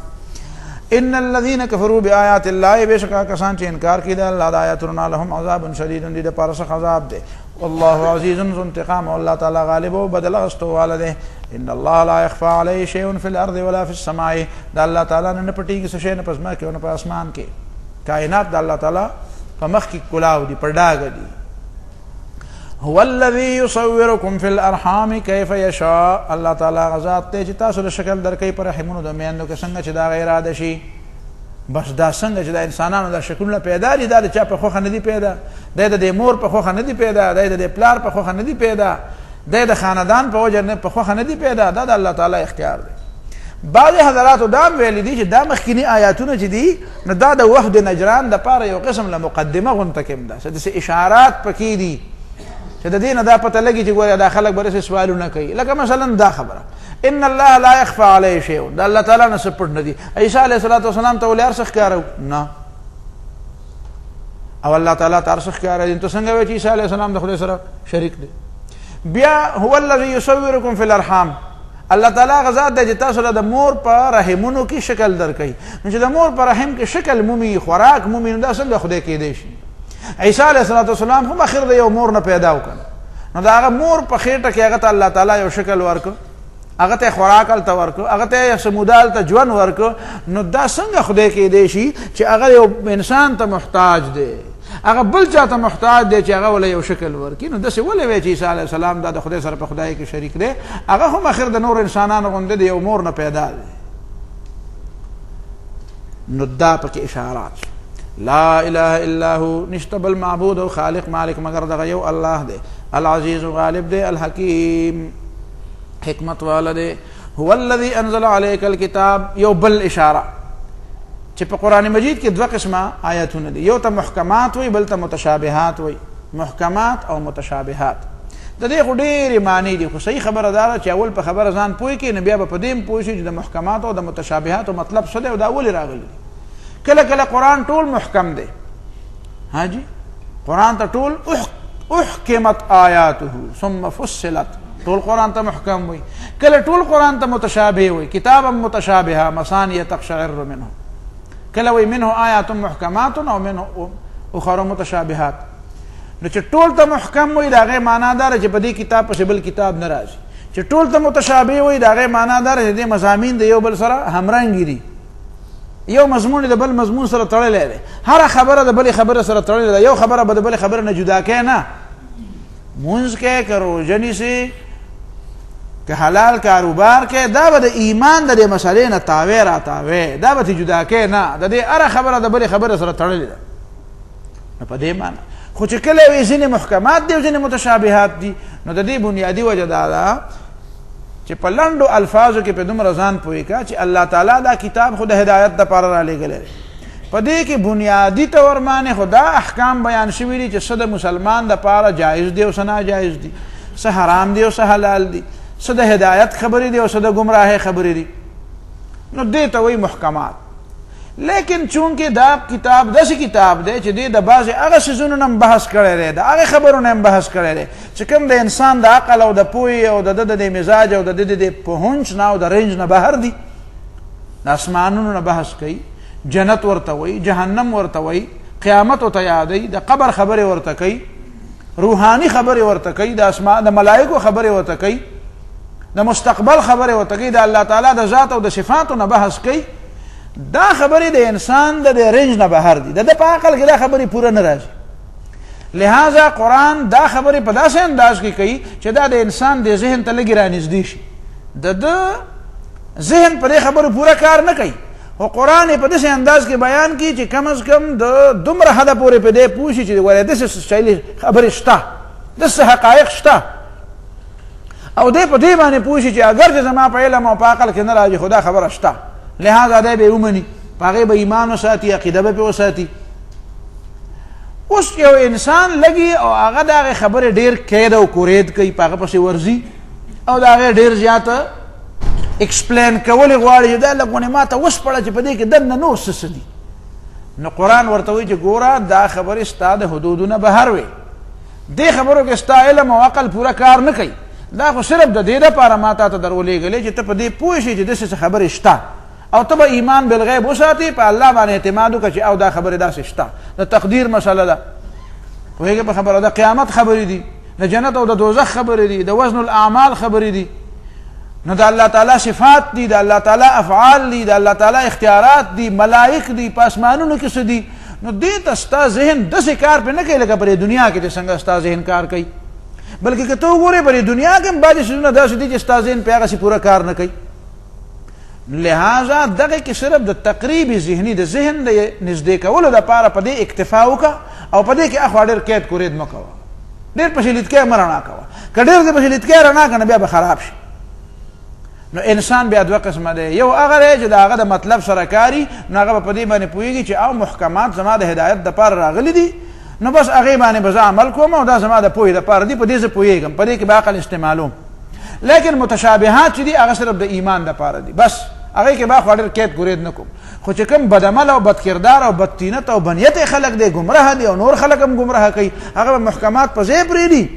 ان الذين كفروا بآيات الله، بېشکه کسان چې انکار کړي د الله د آیاتونو نه، لهم عذاب شدید، دې دپاره سخت عذاب دی. والله عزیز ذو انتقام، اللہ تعالیٰ غالب و بدل غستو والا دے. ان اللہ لا يخفى علیہ شیء فی الارض ولا فی السماء، دا اللہ تعالیٰ نے نپٹی کی سشے نہ پزما کے نہ په اسمان کے. کائنات دا اللہ تعالیٰ په مخ کی کلاو دی پرداغ دی. هو الذی یصورکم فی الارحام کیف یشاء، اللہ تعالیٰ غزات تے چې تاسو له شکل درکې پر رحمونو د میندو کې څنګه چې دا غیر اراده شي. بس دا څنګه چې دا انسانانو دا شکلونه پیدا دي، دا چا په خوخه نه دي پیدا، د مور په خوخه نه دي پیدا، د پلار په خوخه نه دي پیدا، د خاندان په وجه نه په خوخه نه دي پیدا، دا د الله تعالی اختیار دی. بعض حضرات دا ویل دي چې دا مخکینی آیاتونه چې دي نو دا د وفد نجران د پاره یو قسم له مقدمه غونته کوم ده، چې اشارات پکې دي چې د دې نه دا پته لګي چې ګوره دا خلک به سوالونه کوي. لکه مثلا دا خبره ان الله لا يخفى عليه شيء، دا الله تعالی نه سپټ نه دي. عیسی علیه السلام ته ولې ارسخ کارو نه، او الله تعالی ته ارسخ کارو دي. ته څنګه وایي چې عیسی علیه السلام د خدای سره شریک دي؟ بیا هو الذی یصورکم فی الارحام، الله تعالی غزاد د تاسو له د مور په رحمونو کې شکل درکې. نو چې د مور په رحم کې شکل مومي، خوراک مومي، دا څنګه خدای کې دی شي؟ عیسی علیه السلام هم اخر د یو مور نه پیدا وکړ، نو دا هغه مور په خېټه کې هغه ته الله تعالی یو شکل ورکړ، هغه ته خوراک الته ورکړ، هغه ته سمودال ته ژوند ورکړ. نو دا څنګه خدای کې دی شي چې هغه یو انسان ته محتاج دی، هغه بل چا ته محتاج دی چې هغه ول یو شکل ورکړي؟ نو داسې ولې وایي چې عیسی علیه السلام دا د خدای سره په خدای کې شریک دی؟ هغه هم اخر د نور انسانانو غوندې د یو مور نه پیدا دی. نو دا پکې اشارات. لا اله الا هو، نشته بل معبود او خالق مالک مگر دغه یو الله دی. العزیز غالب دی، الحکیم حکمت والا دی. هو الذی انزل علیک الکتاب، یو بل اشاره چې په قرآن مجید کې دوه قسمه آیاتونه دي، یو ته محکمات وي بل ته متشابهات وي. محکمات او متشابهات د دې خو ډېرې معنی دي، خو صحیح خبره دا ده چې اول په خبره ځان پوه کړي نو بیا به په دې هم پوه شي چې د محکمات او د متشابهاتو مطلب څه دی او دا ولې راغلی دي. کله کله قرآن ټول محکم دی، حاجی قرآن ته ټول احکمت آیاته ثم فصلت، ټول قرآن ته محکم وي. کله ټول قرآن ته متشابه وي، کتابا متشابهه مثانیه تقشعر منه. کله وي منه آیات محکمات او منه اخر متشابهات. نو چې ټول ته محکم وي دا غي معنا دار چې په دې کتاب په بل کتاب ناراضي، چې ټول ته متشابه وي دا غي معنا دار چې دې مضامین د یو بل سره همرنګ دي، یو مضمون د بل مضمون سره تړلې ده، هر خبره د بل خبره سره تړلې ده، یو خبره به د بل خبره نه جدا کې نه. مونږ کې کرو جنې سي که حلال کاروبار کې دا به د ایمان د مسلې نه تاوی را تاوی، دا به جدا کې نه، د دې هر خبره د بل خبره سره تړلې ده. نو په دې معنی خو چې کله وي ځینې محکمات دي او ځینې متشابهات دي، نو د دې بنیادی وجه دا ده چې په لنډو الفاظو کې په دومره ځان پوهې کا چې الله تعالی دا کتاب خو د هدایت دپاره را لېږلی دی. په دې کې بنیادی طور باندې خو دا احکام بیان شوي دي چې څه د مسلمان دپاره جایز دي او څه ناجایز دي، څه حرام دي او څه حلال دي، څه د هدایت خبرې دي او څه د ګمراهۍ خبرې دي. نو دې ته وایي محکمات. لیکن چونکې دا کتاب داسې کتاب دی چې دې د بعضې هغه څیزونو نه هم بحث کړی دی، د هغې خبرو نه هم بحث کړی دی چې کوم د انسان د عقل او د پوهې او د ده د مزاج او د ده د پوهنچ نه او د رینج نه بهر دي. د اسمانونو نه بحث کوي، جنت ورته وایي، جهنم ورته وایي، قیامت ورته یادوي، د قبر خبرې ورته کوي، روحاني خبرې ورته کوي، د ملایکو خبرې ورته کوي، د مستقبل خبرې ورته کوي، د الله تعالی د ذات او د صفاتو نه بحث کوي. دا خبرې د انسان د رینج نه بهر دي، د په عقل کې دا خبرې پوره نه راځي. لہذا قرآن دا خبرې په داسې انداز کې کوي چې دا د انسان د ذهن ته لږې رانږدې شي. د ذهن په دې خبرو پوره کار نه کوي، خو قرآن یې په داسې انداز کې بیان کړي چې کم از کم د دومره حده پورې په دې پوه شي چې ولې داسې شیلې خبرې شته، داسې حقایق شته، او دې په دې باندې پوه شي چې اگر چې زما په علم او په عقل کې نه راځي خو دا خبره شته، لہذا دی به ومني، په هغې به ایمان وساتي، عقیده به پرې وساتي. اوس یو انسان لګي او هغه د هغې خبرې ډېر قید او کورید کوي، په هغه پسې ورځي او د هغې ډېر زیاته ایکسپلین کول غواړي چې دا لږ ونې ما ته وسپړه چې په دې کې دننه نور څه دي. نو قرآن ورته وایي چې ګوره دا خبرې ستا د حدودونه بهر وې، دې خبرو کې ستا علم او عقل پوره کار نه کوي، دا خو صرف د دې دپاره ما تا ته در ولېږلې چې ته په دې پوه شې چې داسې څه خبرې شته او ته به ایمان بالغیب وساتي، په الله باندې اعتماد وکړه چې او دا خبرې داسې شته. د تقدیر مسله ده، پوهېږې په خبره، د قیامت خبرې دي، د جنت او د دوزخ خبرې دي، د وزن الاعمال خبرې دي. نو د الله تعالی صفات دي، د الله تعالی افعال دي، د الله تعالی اختیارات دي، ملائک دي، په اسمانونو کې څه دي. نو دې ته ستا ذهن داسې کار پې نه کوي لکه پرې دنیا کې چې څنګه ستا ذهن کار کوي، بلکې که ته وګورې پرې دنیا کې هم بعضې څیزونه داسې دي چې ستا ذهن پې هغسې پوره کار نه کوي. لہذا دغه کې صرف د تقریب ذهني د ذهن د نږدې کولو دپاره په دې اکتفا وکړه او په دې کې اخوا ډېر قید کورید مه کوه، ډېر پسې لیدکی مه رڼا کوه. که ډېر دې پسې لیدکی رڼا کړه بیا به خراب شي. نو انسان بیا دوه قسمه دی، یو هغه دی چې د هغه د مطلب سره کاري، نو هغه به په دې باندې پوهېږي چې او محکمات زما د هدایت دپاره راغلي دي، نو بس هغې باندې به زه عمل کوم او دا زما د پوهې دپاره دي، په دې زه پوهېږم، په دې کې به عقل استعمالوم. لیکن متشابهات چې دي هغه صرف د ایمان دپاره دي، بس هغې کې به خو ډېر قید کورید نه کوم. خو چې کوم بدعمل او بدکردار او بدطینت او بنیت خلک دی، ګمراه دي او نور خلک هم ګمراه کوي، هغه به محکمات په ځای پرېږدي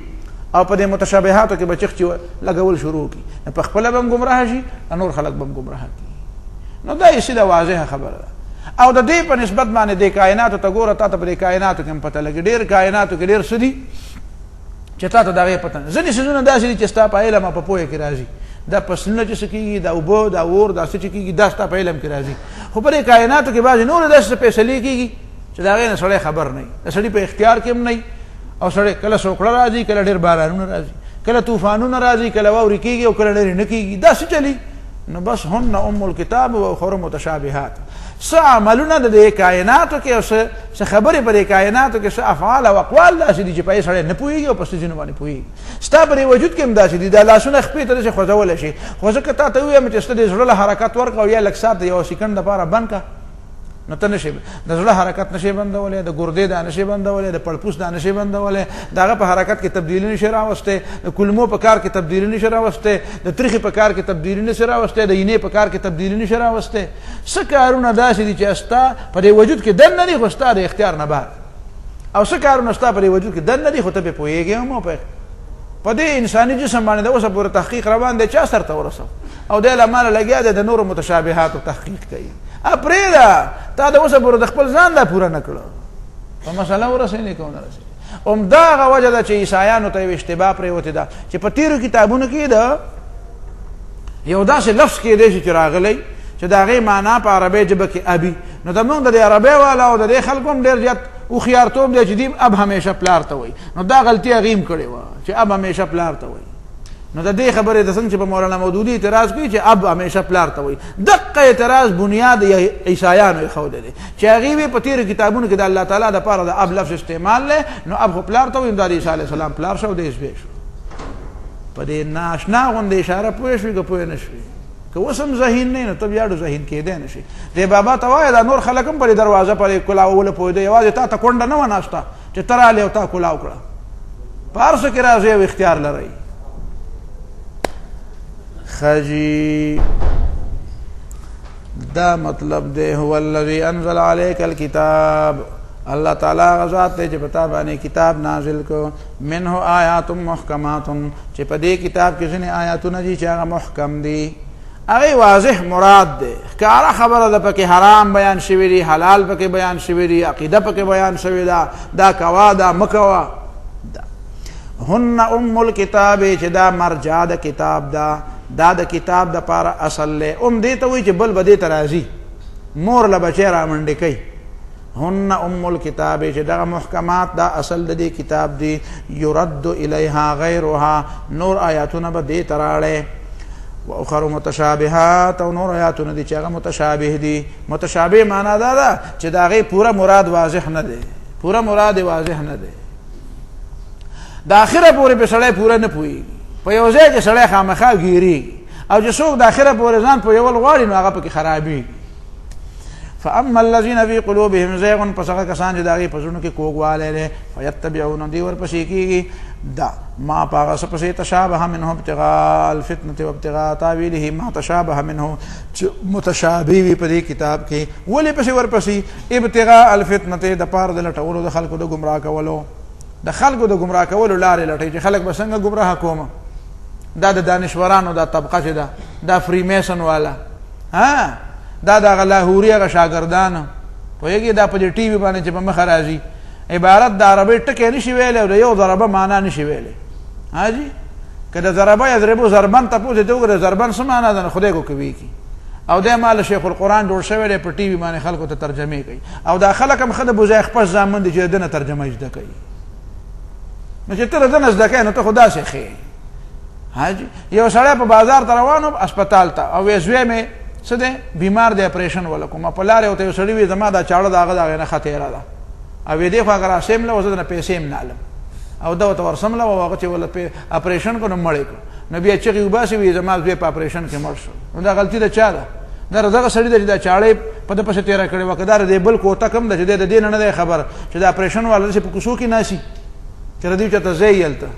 او په دې متشابهاتو کې به چغچې لګول شروع کړي، په خپله به هم ګمراه شي، نور خلک به هم ګمراه کړي. نو دا یې سیده واضحه خبره ده. او د دې په نسبت باندې دې کائناتو ته ګوره، تا ته په دې کائناتو کې هم پته لګي، ډېر کائناتو کې ډېر څه دي چې تا ته د هغې پته نه. ځینې څیزونه داسې دي چې ستا په علم او په پوهې کې راځي، دا فصلونه چې څه کېږي، دا اوبه، دا اور، دا څه چې کېږي، دا ستا په علم کې راځي. خو په دې کائناتو کې بعضې نورې داسې فیصلې کېږي چې د هغې نه سړی خبر نه وي، د سړي په اختیار کې هم نه وي. او سړی کله سوکړه راځي، کله ډېر بارانونه راځي، کله طوفانونه راځي، کله واورې کېږي او کله ډېرې نه کېږي، داسې چلي. نو بس هن ام الکتاب و اخر متشابهات. څه عملونه د دې کائناتو کې او څه خبرې په دې کائناتو کې، څه افعال او اقوال داسې دي چې په یې سړی نه پوهېږي او په څه باندې پوهېږي. ستا په دې وجود کې هم داسې دي، دا لاسونه خپې ته داسې خوځولی شي. خو زه که تا ته ووایم چې ستا دې زړه له حرکت ورکړه او یا لږ ساعت د یوه سیکنډ دپاره بند کړه، نو ته نشي د زړه حرکت نشي بندولی، د ګردې دا نشي بندولی، د پړپوس دا نشي بندولی، د هغه په حرکت کې تبدیلي نشي راوستی، د کلمو په کار کې تبدیلي نشي راوستی، د تریخي په کار کې تبدیلي نشي راوستی، د اینې په کار کې تبدیلي نشي راوستی. څه کارونه داسې دي چې ستا په دې وجود کې دننه دي خو ستا د اختیار نه بهر، او څه کارونه ستا په دې وجود کې دننه دي خو ته پرې پوهېږې هم او په دې انساني جسم باندې د اوسه پورې تحقیق روان دی، چا سرته ورسو او دی له ماله لګیا دی د نورو متشابهاتو تحقیق کوي. پرېږده، تا د اوسه پورې د خپل ځان دا پوره نه کړه، په مسله ورسېنې که ونه رسېږي. همدغه وجه ده چې عیسایانو ته یو اشتباه پرېوتې ده چې په تېرو کتابونو کې د یو داسې لفظ کېدی شي چې راغلی چې د هغې معنا په عربۍ ژبه کې ابي. نو زمونږ د دې عربۍ والا او د دې خلکو هم ډېر زیات هوښیارتوب دی چې دوی اب همیشه پلار ته وایي. نو دا غلطي هغې هم کړې وه چې اب همیشه پلار ته وایي. نو د دې خبرې د څنګه چې په مولانا مودودي اعتراض کوي چې اب همیشه پلار ته وایي، دقه اعتراض بنیاد عیسایانو ایښودی دی چې هغې وی په تېرو کتابونو کې د الله تعالی دپاره د اب لفظ استعمال دی، نو اب خو پلار ته وایي، دا د عیسی علیه السلام پلار شو، دی زوی شو. په دې نااشنا غوندې اشاره پوه شوي که پوه نه شوي، که اوس هم ذهین نه نو ته بیا ډو ذهین کېدی نه شي. دې بابا ته وایه دا نور خلک هم پرې دروازه پرې کلاوله پوهېده، یوازې تا ته کونډه نه وه ناسته چې ته رالې او تا کلاو کړه. په هر څه کې راځئ او اختیار لرئ. خجی دا مطلب دے هو الذی انزل علیک الکتاب، اللہ تعالیٰ غزات دے چې پتا باندې کتاب نازل کو، منه آیات محکمات چې په دې کتاب کې ځینې آیاتونه دي چې هغه محکم دي، هغې واضح مراد دی، ښکاره خبره ده، پکې حرام بیان شوي دي، حلال پکې بیان شوي دي، عقیده پکې بیان شوې ده، دا کوه دا مه کوه. هن ام الکتاب چې دا مرجع د کتاب ده، دا د کتاب د پاره اصل دی. دې ته وایي چې بل به دې ته راځي، مور له بچی رامنډې کوي. هن ام الکتاب چې دغه محکمات دا اصل د دې کتاب دی. یرد الیها غیرها، نور آیاتونه به دې ته راړی. و اخر متشابهات، او نور آیاتونه دي چې هغه متشابه دي. متشابه معنا دا ده چې د هغې پوره مراد واضح نه دی، پوره مراد واضح نه دی، د اخره پورې په سړی پوره نه پوهېږي، په یو ځای کې سړی خامخا ګیرېږي، او چې څوک د اخره پورې ځان پوهول غواړي نو هغه پکې خرابېږي. فاما الذین فی قلوبهم زیغ، پس هغه کسان چې د هغې په زړونو کې کوږوالی دی، فیتبعون، دوی ورپسې کېږي دا ما په هغه څه پسې تشابه منه ابتغاء الفتنة وابتغاء تاویله، ما تشابه منه چې متشابه وي په دې کتاب کې. ولې پسې ورپسې؟ ابتغاء الفتنة، د پاره د لټولو د خلکو د ګمراه کولو، د خلکو د ګمراه کولو لارې لټوي چې خلک به څنګه ګمراه کومه. دا د دانشورانو دا طبقه چې ده، دا فری میسن والا، دا دغه لاهوري هغه شاګردان پوهېږي، دا په دې ټي وي باندې چې په مخه راځي، عبارت د عربۍ ټکی نشي ویلی او د یو ضربه معنا نشي ویلی، ها جی کله ضربه یضربو ضربن تاسو ته وګوره ضربن څه معنا ده خدای کو کوي کی او د مال شیخ القرآن جوړ شوی دی په ټي وي باندې خلکو ته ترجمه کوي او دا خلک هم خدای بوزای خپل ځامن دي چې دنه ترجمه اجده کوي نو چې تر دنه زده کوي نو ته خدا سي خي ها جی یو سړی په بازار ته روانو هسپتال ته او وېزوې مې څه دی بیمار دی اپریشن ولکم په لارې او ته یو سړی وي زما دا چاړه داغه نه خطیره ده او دې خو اگر اسیم له وزدنه پیسې هم نالم او دا ته ورسم له واغه چې ول په اپریشن کو نو مړ کو نو بیا چې وباسي وي زما په اپریشن کې مړ شو نو دا غلطي ده چا ده دغه سړی د چاړې په د پسې تیر کړي وکدار دی بل کو تکم د دې نه نه خبر چې دا اپریشن والو چې په کوسو کې ناشي چې ردی چته زیلته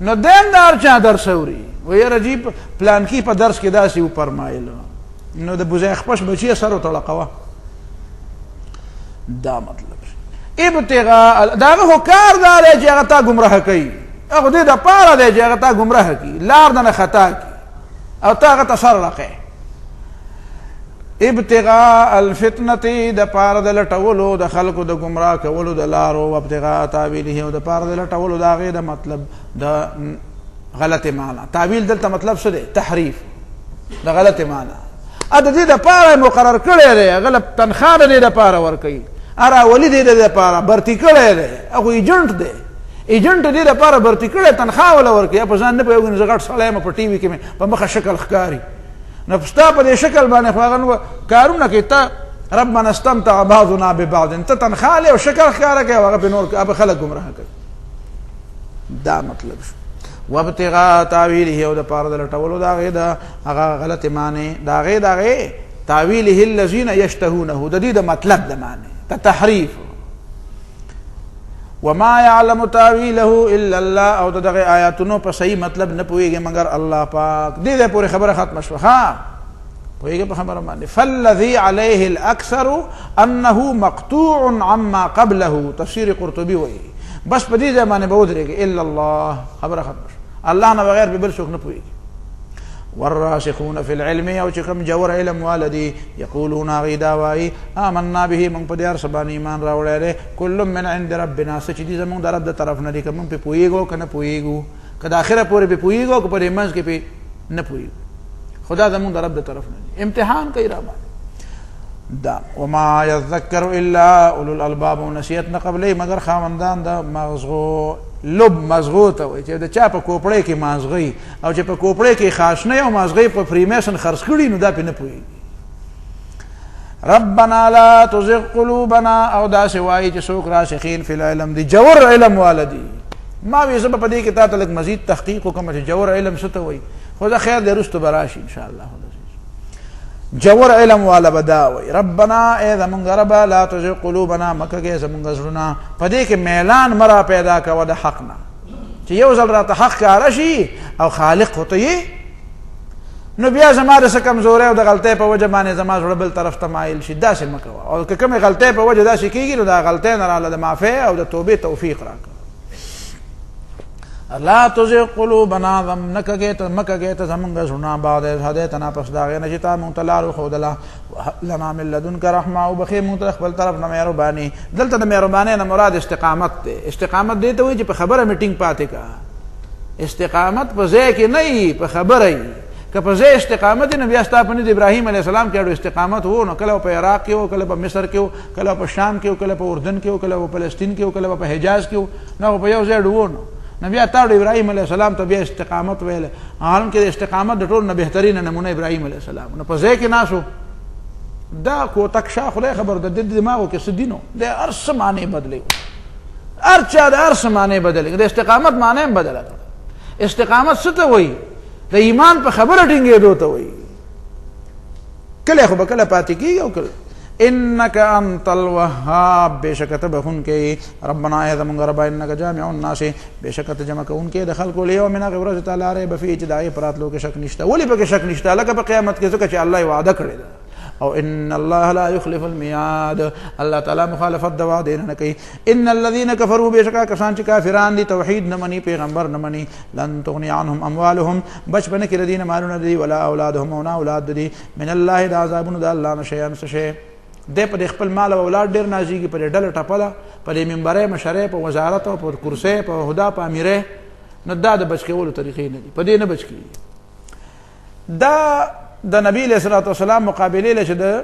نو دیندار چا درس اوري وې رجیب پلان کې په درس کې داسي و فرمایلو نو د بوزای خپش بچي سره تلقوا دا مطلب ابتغاء داغه کار دار چې هغه تا گمراه کوي هغه دې د پاره دی چې هغه تا گمراه کوي لار نه خطا کوي او تا هغه تسرقه ابتغاء الفتنه د پاره د لټولو د خلکو د گمراه کولو د لارو او ابتغاء تعویله او د پاره د لټولو دا غي د مطلب د غلط معنی تعویل دلته مطلب څه دی تحریف د غلط معنی ا د دې د پاره مقرر کړی دی غلط تنخواه دې د پاره ور کوي ارا ولی دې د پاره برتی کړی دی هغه ایجنټ دی ایجنټ دې د پاره برتی کړی تنخواه ول ور کوي په ځان نه په یو غږ سلام په ټي وي کې په مخه شکل ښکاری نو پستا په دې شکل باندې خواغن کارونه کې ته ربنا استمتع بعضنا ببعض انت تنخواه له شکل ښکارا کوي هغه په نور اب خلک گمراه کوي دا مطلب شو وابتغاء تعویله او د پاره د لټولو دا غي دا هغه غلط معنی دا غي تعویله الذين يشتهونه د دې د مطلب د معنی تحریف وما يعلم تعويله الا الله او دغه آیاتونو په صحیح مطلب نه پويږي مگر الله پاک دې پورې خبره ختم شوه ها پويږي په خبره باندې فالذي عليه الاكثر انه مقطوع عما قبله تفسیر قرطبي وایي بس په دې ځمانه به ودرېږي الا الله خبره ختم شوه الله نه بغیر به بل څوک نه پويږي والراسخون في العلم او چې کوم جوور علم والدي يقولون غيداوي آمنا به من پدیار سبان ایمان راوړل کله من عند ربنا سچدي زمون در رب د طرف نه دي کوم په پويګو کنه پويګو کله اخره پورې به پويګو کو پرې منځ کې په نه پويګو خدا زمون در رب د طرف نه امتحان کوي را دا وما يذكر الا اولو الالباب ونسيتنا قبل مگر خاوندان د مغزو لب مزغو ته وي چې د چا په کوپړې کې مازغي او چې په کوپړې کې خاصنه او مازغي په فریمیسن خرڅ کړي نو دا په نه پوي ربنا لا تزغ قلوبنا او دا سوای چې څوک راسخین فی العلم دی جوور علم والدی ما وی سبب په دې کې تاسو لک مزید تحقیق وکم چې جوور علم څه ته وي خو دا خیر درست براشي ان شاء الله جوور علم والا بداوي ربنا اذا من رب لا تزغ قلوبنا مکه زمونږ زړونه پدې کې میلان مرا پیدا کوو د حقنا چې یو ځل راته حق کار شي او خالق هوته نو بیا زما د کمزوري او د غلطۍ په وجه باندې زما زړه بل طرف ته مایل شي داسې مکو او که کومه غلطۍ په وجه داسې کیږي نو دا غلطۍ نه رااله د معافی او د توبې توفیق راکړه لا تزغ قلوبنا ذم نکگیت مکگیت زمونږ زړونه بعد هدایتنا پس دا غنه چې تا مونږ ته لار خودله لنا من لدنک رحمه او بخیر مونږ ته خپل طرف نه مهرباني دلته د مهرباني نه مراد استقامت ده استقامت دې ته وایي چې په خبره میټینګ پاتې کا استقامت په ځای کې نه په خبره که په ځای استقامت نه بیا ستا په ابراهیم علیه السلام کې استقامت وو نو کله په عراق کې او کله په مصر کې او کله په شام کې او کله په اردن کې او کله په فلسطین کې او کله په حجاز کې نو په یو ځای ډوو نبی اتاړو ابراهيم عليه السلام ته بیا استقامت ویل عالم کې استقامت د ټول نه بهترین نمونه ابراهيم عليه السلام نو په ځای کې ناسو دا کو تک شاه خدای خبر د دماغو کې سدینو د ارس معنی بدلی ارچا د ارس معنی بدلی د استقامت معنی بدل استقامت څه ته وایي د ایمان په خبره ټینګې دوته وایي کله خو به کله پاتې کیږي او کله انك انت الوهاب بشکت بخون کې ربنا اذا من رب انك جامع الناس بشکت جمع کون کې دخل کو لیو من غبرت تعالی ر بفی ابتدائی پرات لو کې شک نشته ولی به شک نشته لکه په قیامت کې ځکه چې الله وعده کړی ده او ان الله لا يخلف الميعاد الله تعالی مخالفت د وعده نه کوي ان الذين كفروا بشکا کسان چې کافران دي توحید نه مني پیغمبر نه مني لن تغني عنهم اموالهم بچپن کې دین مالونه دي ولا اولادهم ولا اولاد دي من الله د عذاب د الله نشيان شي د په خپل مال او اولاد ډیر نازيږي، په ډله ټپله، په منبرې مشرې، په وزارت او په کرسي، په هدا، په امیره، نو دا د بچ کولو طریقې نه دي، په دې نه بچ کیږي. دا د نبی علیہ الصلوۃ والسلام مقابله له چې د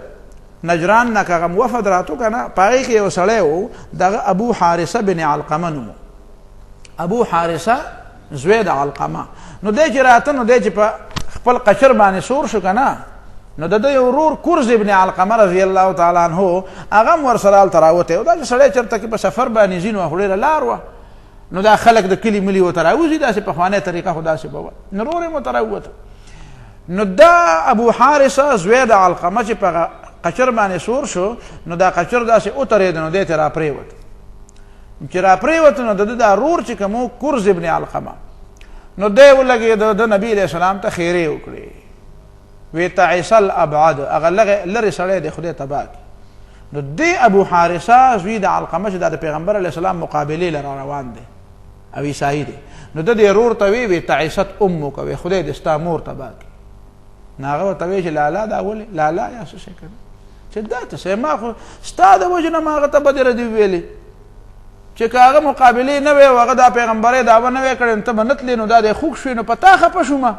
نجران نه کغه وفد راتو کنه، پای کې یو سړی وو دغه ابو حارثه بن علقمه نو، ابو حارثه زوی د علقمه. نو د چې راته نو د چې په خپل قشر باندې سور شو کنه، نو د یو ورور کورز ابن علقمه رضی الله تعالی عنہ هغه ورسره تراوته او دا سړی چرته کې په سفر باندې زینو خړې لار و، نو دا خلک د کلی ملي و تراوزي داسې په خوانه طریقه خدا سي بابا نور متراوته. نو دا ابو حارثه زوی د علقمه چې په قشر باندې سور شو، نو دا قشر داسې او ترې نو دې تر پریوت، چې را پریوت نو د ضرور چې کوم کورز ابن علقمه، نو دی ولګي د نبی علیہ السلام ته خیره وکړي، وی تعیسل ابعد اغه لری سړی د خدای تباک. نو دی ابو حارثه زوی د علقمه چې د پیغمبر علیہ السلام مقابله لره روان دی او عیسائی دی، نو د ضرور ته وی تعیست امک، وی خدای د استا مور تباک. ناغه ته وی چې لالا دا ولي لالا یا څه شي کنه چې دا ته ما خو ستا د وجنه ماغه ته بدر دی ویلي چې کاغه مقابله نه وي، هغه د پیغمبره داوا نه وي کړي، ته بنت لینو دا د خوښ شوی نو پتا خپ شوما،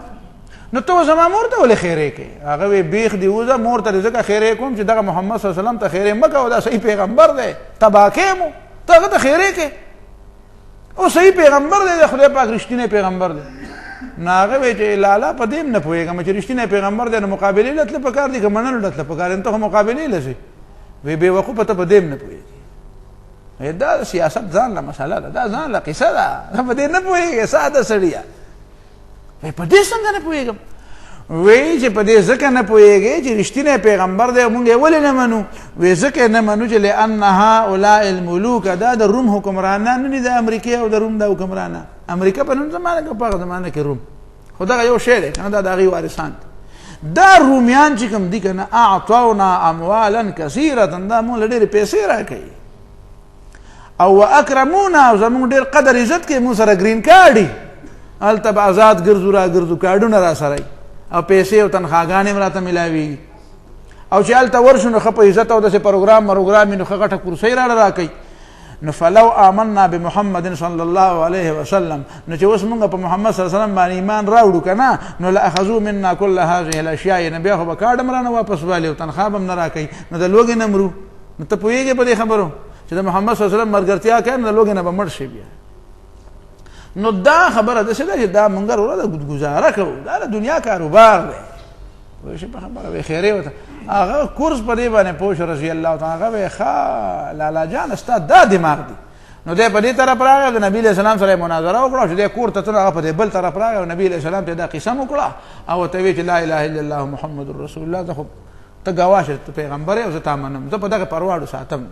نو ته زما مور ته ولې خیره کې؟ هغه وی بیخ دی وزه مور ته ځکه خیره کوم چې دغه محمد صلی الله علیه وسلم ته خیره مکه او دا صحیح پیغمبر دی تباکه مو ته ته خیره کې او صحیح پیغمبر دی، خدای پاک رښتینی پیغمبر دی. ناغه وی چې لالا په دې نه پوهیږم چې رښتینی پیغمبر دی، نو مقابله لته پکار دی که منل لته پکار، ته مقابله لسی وی به وقوف ته په دې نه پوهیږي. دا سیاست ځان له مسله ده، دا ځان له قصه ده، په دې نه پوهیږي ساده سړی وی په دې څنګه نه پوهیږم، وی چې په دې ځکه نه پوهیږي چې رښتینی پیغمبر دی مونږ یې ولې نه منو، وی ځکه نه منو چې لأن هؤلاء الملوک دا د روم حکمرانان نه دي، د امریکا او د روم د حکمرانان، امریکا په نوم زمانه کې په زمانه کې روم خدا یو شی دی کنه، دا د هغې وارثان دا رومیان چې کوم دي کنه اعطونا اموالا کثیره، دا مونږ له ډېرې پیسې راکوي او اکرمونا او زمونږ ډېر قدر عزت کوي، مونږ سره ګرین کارډ هلته به آزاد ګرځو را ګرځو، کارډونه را سره او پیسې او تنخواګانې هم راته میلاویږي، او چې هلته ورشو نو ښه په عزت او داسې پروګرام وي نو ښه غټه کرسۍ را کوي. نو فلو آمنا بمحمد صلی الله علیه وسلم، نو چې اوس مونږ په محمد صلی الله علیه وسلم باندې ایمان راوړو کنه، نو لاخذوا منا كل هذه الاشیاء، نو بیا خو به کارډ هم رانه واپس والي او تنخوا به هم نه راکوي، نو د لوږې نه مرو. نو ته پوهېږې په دې خبرو چې د محمد صلی الله علیه وسلم مرګرتیا کوي نو د لوږې نه به مړ شي بیا. نو دا خبره داسې ده چې دا مونږ وروره ګزاره کوو، دا د دنیا کاروبار دی. پوه شي په خبره وی خیرې ورته هغه کورس په دې باندې پوه شو رضی الله تعالی هغه وی ښه لالا جان ستا دا دماغ دی. نو دی په دې طرف راغی، د نبي علیہ السلام سره مناظره وکړه، چې دی کور ته تلو، هغه په دې بل طرف راغی او نبي علیہ السلام ته دا قسم وکړه او ورته وی چې لا اله الا الله محمد رسول الله، زه خو ته ګواه شه ته پیغمبر یې او زه تا منم، زه په دغه پرواړو ساتم،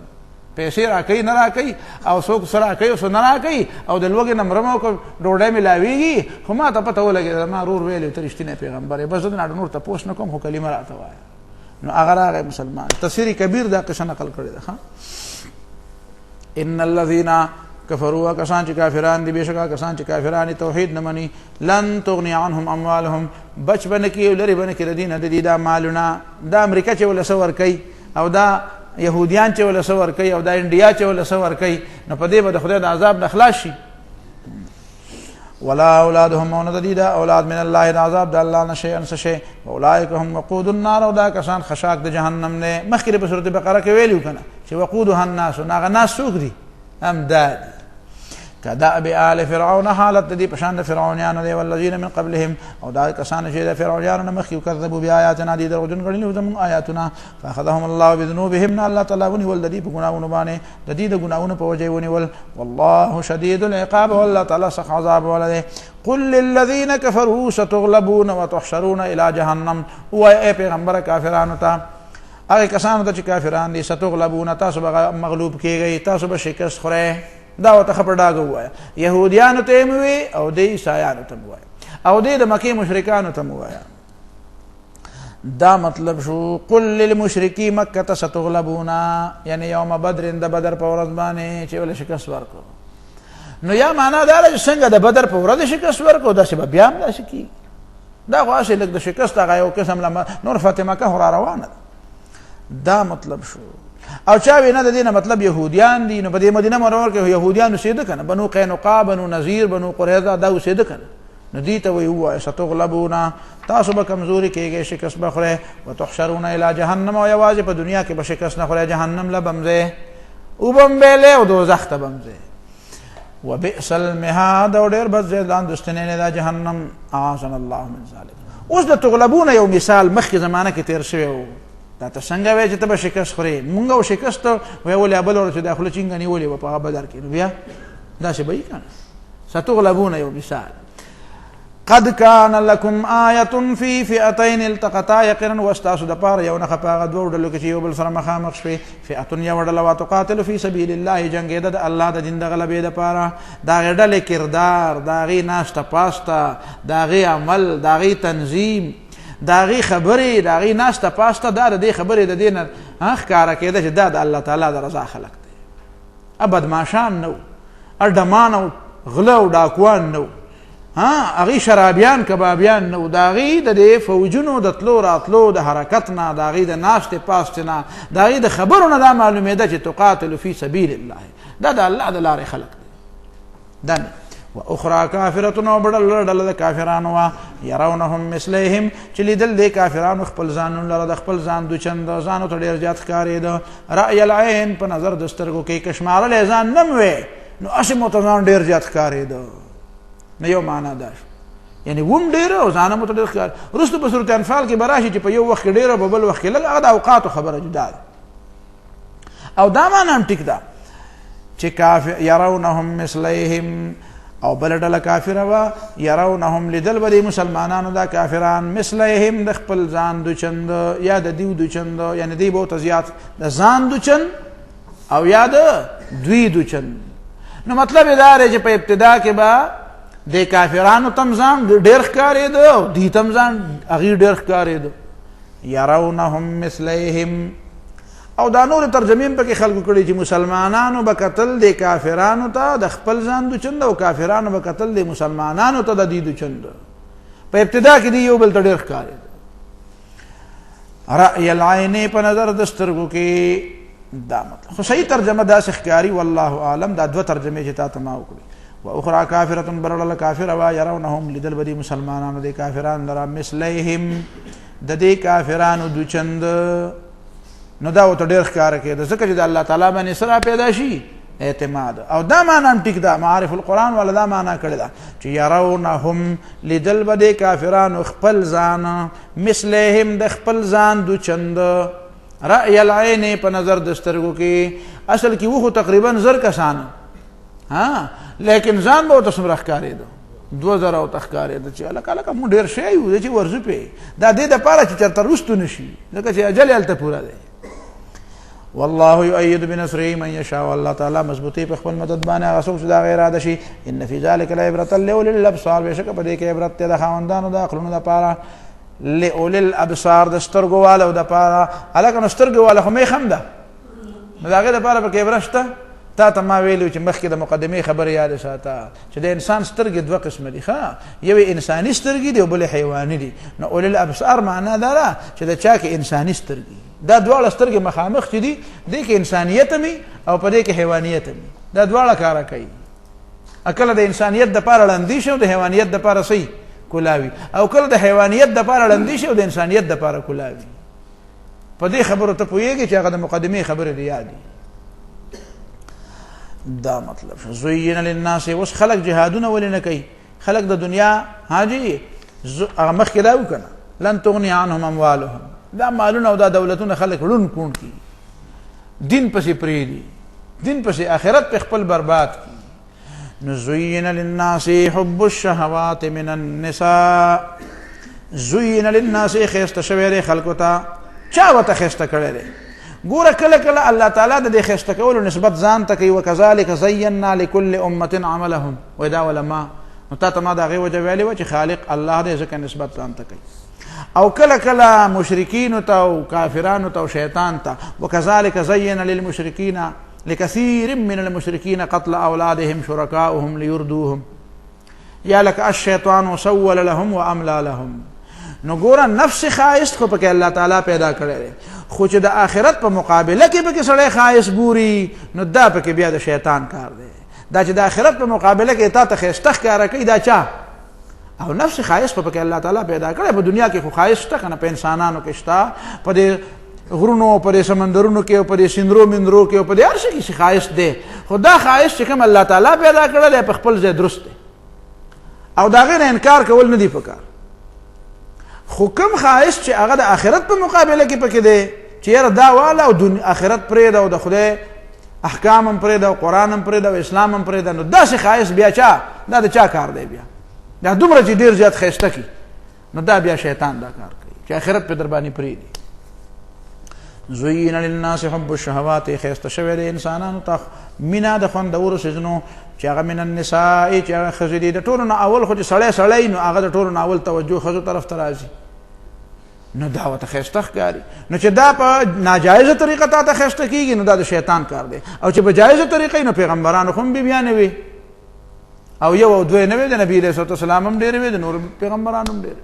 پیسې راکوي نه راکوي او څوک څه راکوي او څه نه راکوي، او د لوږې نه مرمه وکړه ډوډۍ مې لاویږي، خو ما ته پته ولګېده ما ورور ویلې ته رښتینی پیغمبر یې، بس زه د نور تپوس نه کوم خو کلمه راته وایه. نو هغه راغی مسلمان. تفسیر کبیر دا قصه نقل کړې ده. ان الذين كفروا کسان چې کافران دي، بېشکه کسان چې کافران توحید نه مني، لن تغني عنهم اموالهم، بچ به نه کړي او لرې به نه کړي د دې نه د دې دا مالونه، دا امریکا چې ولې څه ورکوي او دا یهودیان چې ولې څه ورکوي او دا انډیا چې ولې څه ورکوي، نو په دې به د خدای د عذاب نه خلاص شي. ولا اولادهم، او نه د دې دا اولاد من الله د عذاب د الله نه شیئا څه شی، اولئک هم وقود النار، او دا کسان خشاک د جهنم نه. مخکې په سورۃ بقره کې ویلو کنه چې وقودها الناس، هغه ناس څوک دي؟ امداد كدأب آل فرعون، حالت دي پشان فرعونیان دي، والذین من قبلهم، او دا کسان چې د فرعونیانو مخکې کذبوا بآیاتنا، دي دروغجن کړي زموږ آیاتونه، فاخذهم الله بذنوبهم، الله تعالی ونیول د دې په ګناهونو باندې، د دې د ګناهونو په وجه ونیول، والله شدید العقاب، والله تعالی سخت عذاب ولده. قل للذین كفروا ستغلبون وتحشرون الى جهنم، او اے پیغمبر کافرانو ته، هغه کسانو ته چې کافران دي، ستغلبون، تاسو به مغلوب کیږئ، تاسو به شکست خورئ، دا وته خبر ډاګه وایي، يهوديانو ته موي او د عیسایانو ته وایي او د مکه مشرکانو ته وایي. دا مطلب شو قل للمشرکین مکه ستغلبون، یعنی یوم بدر، د بدر په ورځ باندې چې ول شکست ورکړو. نو یا معنا دا چې څنګه د بدر په ورځ شکست ورکړو، دا سبب بیا هم داسې کی، دا خو اصل د شکست هغه یو قسم لمه نور فاطمه که را روانه. دا مطلب شو. او چا وینا د دینه مطلب يهوديان دي، نو په دې مدینه منوره کې يهوديان اوسېده کنه، بنو قینقاع، بنو نذیر، بنو قریظه دا اوسېده کنه. نو دي ته وی هو ستغلبون، تاسو به کمزوري کېږئ، شکست به خورئ، وتحشرون الى جهنم، او یوازې په دنیا کې به شکست نه خورئ، جهنم له بمځئ او بمبېلې او دوزخ ته بمځئ. وبئس المهاد، او ډېر بد ځای لاندستنې دا جهنم. اعاذنا الله من ذلك. اوس د تغلبون یو مثال مخکې زمانه کې تیر شوی و. دا ته څنګه وایي چې ته به شکست خورې؟ مونږ او شکست وایي ولې بل ورځ د خوله چینګه نیولې وه په هغه بدر کې، نو بیا داسې به وي که نه. ستغلبون یو مثال. قد كان لكم آية في فئتين التقطا، يقينا واستاسو د پاره یو نخه په هغه دوه ډلو کې چې یو بل سره مخامخ شوې. فئة یو ډله وا تقاتل فی سبیل الله، جنګېده د الله د دین د غلبې دپاره. د هغې ډلې کردار، د هغې ناسته پاسته، د هغې عمل، د هغې تنظیم، د هغې خبرې، د هغې ناسته پاسته، دا د دې خبرې د دې نه ښکاره کېده چې دا د الله تعالی د رضا خلق دی. بدماشان نه وو، ډمان او غله او ډاکوان نه وو، هغې شرابیان کبابیان نه وو. د هغې د دې فوجونو د تلو راتلو، د حرکت نه، د هغې د ناستې پاستې نه، د هغې د خبرو نه دا معلومېده چې تقاتل فی سبیل الله، دا د الله د لارې خلق دی. دا نه واخرى کافرة، او بل ډله د کافرانو وه، یرونهم مثلیهم، چې لیدل دې کافرانو خپل ځانونه لره د خپل ځان دو چنده، ځانو ته ډېر زیات ښکارېده. رأی العین، په نظر د سترګو کې که شمارلی ځان نه وې نو هسې مو ته ځان ډېر زیات ښکارېده. نو یو معنا دا شو، یعنی وم ډېره او ځانه مو ته ډېر ښکار. وروسته په صورت انفال کې به راشي چې په یو وخت کې ډېره په بل وخت کې لږ، هغه د اوقاتو خبره جدا ده. او دا معنا هم ټیک ده چې یرونهم مثلیهم، او بل ډله کافره وه، یرونهم لیدل به د مسلمانانو دا کافران، مثلیهم د خپل ځان دو چند یا د دیو دو چند، یعنی دی به ورته زیات د ځان دو چند او یا د دوی دو چند. نو مطلب یې دا دی چې په ابتدا کې به د کافرانو تم ځان ډېر ښکارېده او دوی تم ځان هغې ډېر ښکارېده. یرونهم مثلیهم. او دا نور ترجمې هم پکې خلکو کړي چې مسلمانانو به کتل د کافرانو ته د خپل ځان دو چنده، او کافرانو به کتل د مسلمانانو ته د دوی دو چنده. په ابتدا کې دی یو بل ته ډېر ښکارېده. رأی العین، په نظر د سترګو کې، دا مطلب. خو صحیح ترجمه داسې ښکاري، والله اعلم. دا دوه ترجمې چې تا ته ما وکړي. واخرى کافرة، بل ډله کافره وه، یرونهم لیدل به د مسلمانانو د کافرانو لره، مثلیهم د دې کافرانو دو چنده. نو دا ورته ډېر ښکاره کېده ځکه چې د الله تعالی باندې څه را پیدا شي؟ اعتماد. او دا معنا هم ټیک ده، معارف القرآن والا دا معنا کړې ده چې یرونهم لیدل به د کافرانو خپل ځان، مثلیهم د خپل ځان دو چنده. رأی العین، په نظر د سترګو کې. اصل کې وخو تقریبا زر کسان، لیکن ځان به ورته څومره ښکارېده؟ 2000 ورته ښکارېده چې هلکه هلکه مونږ ډېر شی یو، دی چې ورځو پې دا دې دپاره چې چېرته رستو نه شي، ځکه چې اجل یې هلته پوره دی. والله یؤید بنصره من یشاء، والله تعالی مضبوطی په خپل مدد باندې هغه څوک چې د هغې اراده شي. ان فی ذلک لعبرة لأولی الابصار، بېشکه په دې کې عبرت دی د خاوندانو د عقلونو دپاره. لأولی الابصار، د سترګو والو دپاره. هلکه نو سترګو واله خو میخ هم ده، نو د هغې دپاره پکې عبرت شته. تا ته ما ویلو چې مخکې د مقدمې خبرې یاد ساته چې د انسان سترګې دوه قسمه دي، یوې انساني سترګې دي او بلې حیواني دي. نو اولی الابصار معنا دا ده چې د چا کې انساني سترګې، دا دواړه سترګې مخامخ چې دي، دې کې انسانیت هم او په دې کې حیوانیت هم، دا دواړه کاره کوي. کله د انسانیت دپاره ړندې شي او د حیوانیت دپاره صحیح کلاوي، او کله د حیوانیت دپاره ړندې شي او د انسانیت دپاره کلاوي. په دې خبرو ته پوهېږي چې هغه د مقدمې خبرې دي یاد دي. دا مطلب شو. زوین للناس، اوس خلق جهادونه ولې نه کوي؟ خلق د دنیا حاجی هغه مخکې دا وکنه لن تغني عنهم اموالهم، دا مالونه او دا دولتونه خلق ړون کون کی، دین پسې پریدي، دین پسې آخرت په خپل برباد کی. نو زوین للناس حب الشهوات من النساء، زوین للناس خیسته شوی دی خلقو ته. چا ورته خیسته کړی دی؟ ګوره کله کله الله تعالی د دې خیسته کولو نسبت ځان ته کوي. وکذلک زینا لکل امة عملهم، وایي دا علما. نو تا ته ما د هغې وجه ویلې وه چې خالق الله دی، ځکه نسبت ځان ته کوي. او کله کله مشرکینو ته او کافرانو ته او شیطان ته. وکذلک زینا للمشرکین لکثیر من المشرکین قتل اولادهم شرکاؤهم لیردوهم، یا لک الشیطان سول لهم واملا لهم. نو ګوره نفس خایست خو پکې الله تعالی پیدا کړی دی، خو چې د آخرت په مقابله کې پکې سړی خایست ګوري نو دا پکې بیا د شیطان کار دی. دا چې د آخرت په مقابله کې تا ته ښایسته ښکاره کوي دا چا؟ او نفس خایست په پکې الله تعالی پیدا کړی. په دنیا کې خو خایست شته که نه؟ په انسانانو کې شته، په دې غرونو، په دې سمندرونو کې، او په دې سیندرو مندرو کې، او په دې هر شي کې خایست دی. خو دا خایست چې کوم الله تعالی پیدا کړی دی په خپل ځای درست دی او د هغې نه انکار کول نه دي پکار. خو کوم خایست چې هغه د آخرت په مقابله کې پکې دی چې یاره دا واله او آخرت پرېږده او د خدای احکام هم پرېږده او قرآن هم پرېږده او اسلام هم پرېږده، نو داسې خایست بیا چا؟ دا د چا کار دی؟ بیا دا دومره چې ډېر زیات ښایسته کړي نو دا بیا شیطان دا کار کوي چې آخرت پې در باندې پرېږدي. زین للناس حب الشهوات، ښایسته شوی دی انسانانو ته مینه د خوندورو څیزونو چې هغه من النساء، چې هغه ښځې دي. د ټولو نه اول خو چې سړی نو هغه د ټولو نه اول توجه ښځو طرف ته راځي، نو دا ورته ښایسته ښکاري. نو چې دا په ناجایزه طریقه تا ته ښایسته کېږي نو دا د شیطان کار دی. او چې په جایزه طریقه نو پیغمبرانو خو هم بیبیانې وي او یو او دوی نه وي، د نبي علیه صلات وسلام هم ډېرې وي، د نور پیغمبرانو هم ډېرې.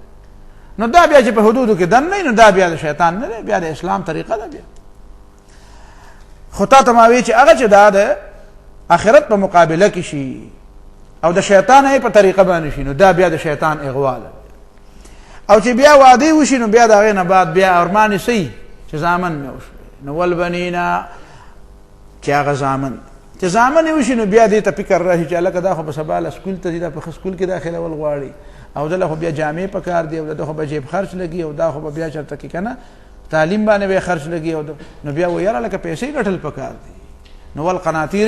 نو دا بیا چې په حدودو کې دن نه نو دا بیا د شیطان نه دی، بیا د اسلام طریقه ده. بیا خو تا ته ما وی چې هغه چې دا د آخرت په مقابله کې شي او د شیطان یې په طریقه باندې شي نو دا بیا د شیطان اغوا ده. او چې بیا واده وشي نو بیا د هغې نه بعد بیا ارمان یې څه چې زامن مې وشوی نو والبنینا، چې هغه زامن چې زامن یې وشي نو بیا دې ته فکر راشي چې هلکه دا خو به سبا له سکول ته ځي، دا په ښه سکول کې داخلول غواړي او دله خو بیا جامې په کار دی او د خو به جیب خرچ لګي او دا خو به بیا چېرته کې که نه تعلیم باندې به خرچ لګي او نو بیا و یاره لکه پیسې ګټل په کار دي. نو والقناطیر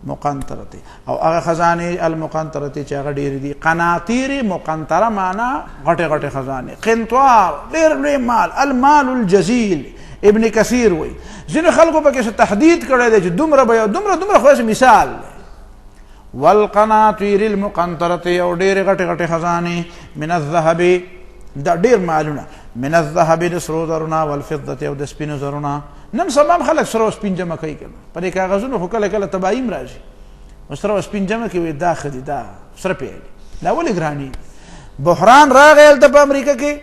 المقنطرة، او هغه خزانې المقنطرة چې هغه ډېرې دي. قناطیر مقنطره معنا غټې غټې خزانې، قنطار ډېر لوی مال، المال الجزیل. ابن کثیر وایي ځینې خلکو پکې تحدید کړی دی چې دومره به یو دومره خو مثال دی. والقناطیر المقنطرة، او ډېرې غټې غټې خزانې. من الذهب، دا ډېر مالونه. من الذهب، د سرو زرونه، والفضة، او د سپینو زرونه. نن سبا هم خلک سره او سپین جمع کوي که نه؟ په دې کاغذونو خو کله کله تباهي هم راځي، سره او سپین جمع کوي، دا ښه دي، دا سره پیالي، دا ولې ګراني؟ بحران راغی هلته په امریکا کې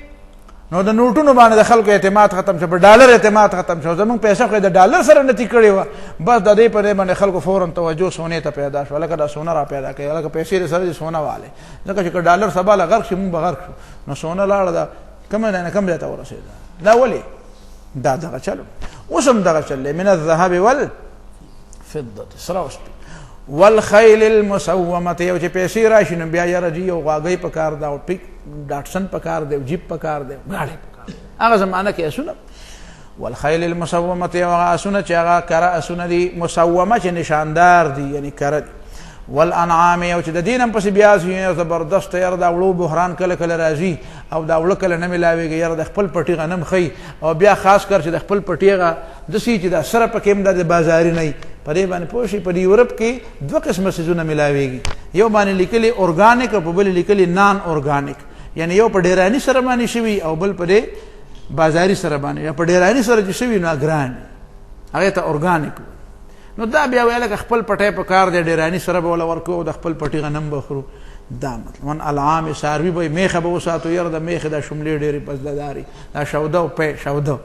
نو د نوټونو باندې د خلکو اعتماد ختم شو، په ډالر اعتماد ختم شو. زمونږ پیسه خو د ډالر سره نتي کړې وه، بس د دې په دې باندې خلکو فورا توجه سونې ته پیدا شو، هلکه دا سونه را پیدا کوي، هلکه پیسې د سره دي سونه والې، ځکه چې که ډالر سبا له غرق شي مونږ به غرق شو. نو سونه لاړه دا کومه نه کوم ځای ته ورسېده. دا ولې؟ دا دغه چلو اوس هم دغه چل دی. من الذهب والفضة، سره او سپین. والخیل المسومة، یو چې پیسې راشي نو بیا یاره جي یو غواګۍ په کار ده او ډاټسن په کار دی او جیپ په کار دی، ګاډۍ په کار دی. هغه زمانه کې اسونه. والخیل المسومة، یو هغه اسونه چې هغه کره اسونه دي، مسومه چې نشاندار دي یعنی کره دي. والانعام، او چې د دین هم پسې بیا زبردست یاره دا وړو بحران کله کله راځي او دا وړه کله نه میلاوېږي، یاره د خپل پټي غنم ښي او بیا خاص کر چې د خپل پټي هغه داسې چې دا سره پکې هم د بازاري نه وي. په دې باندې پوه شئ په دې یورپ کې دوه قسمه څیزونه میلاوېږي، یو باندې لیکلي ارګانیک او په بل لیکلي نان ارګانیک، یعنی یو په ډیراني سره باندې شوي او بل په دې بازاري سره باندې. یا په ډیراني سره چې شوي نو ګران، هغې ته ارګانیک. نو دا بیا ویل که خپل پټی په کار دی، ډیراني سره به وله ورکو او د خپل پټي غنم به خورو. دا مطلب من العام، څاروي به میخه به وساتو، یاره د میخې دا شملې ډېرې پزدهداري، دا شوده او پی شوده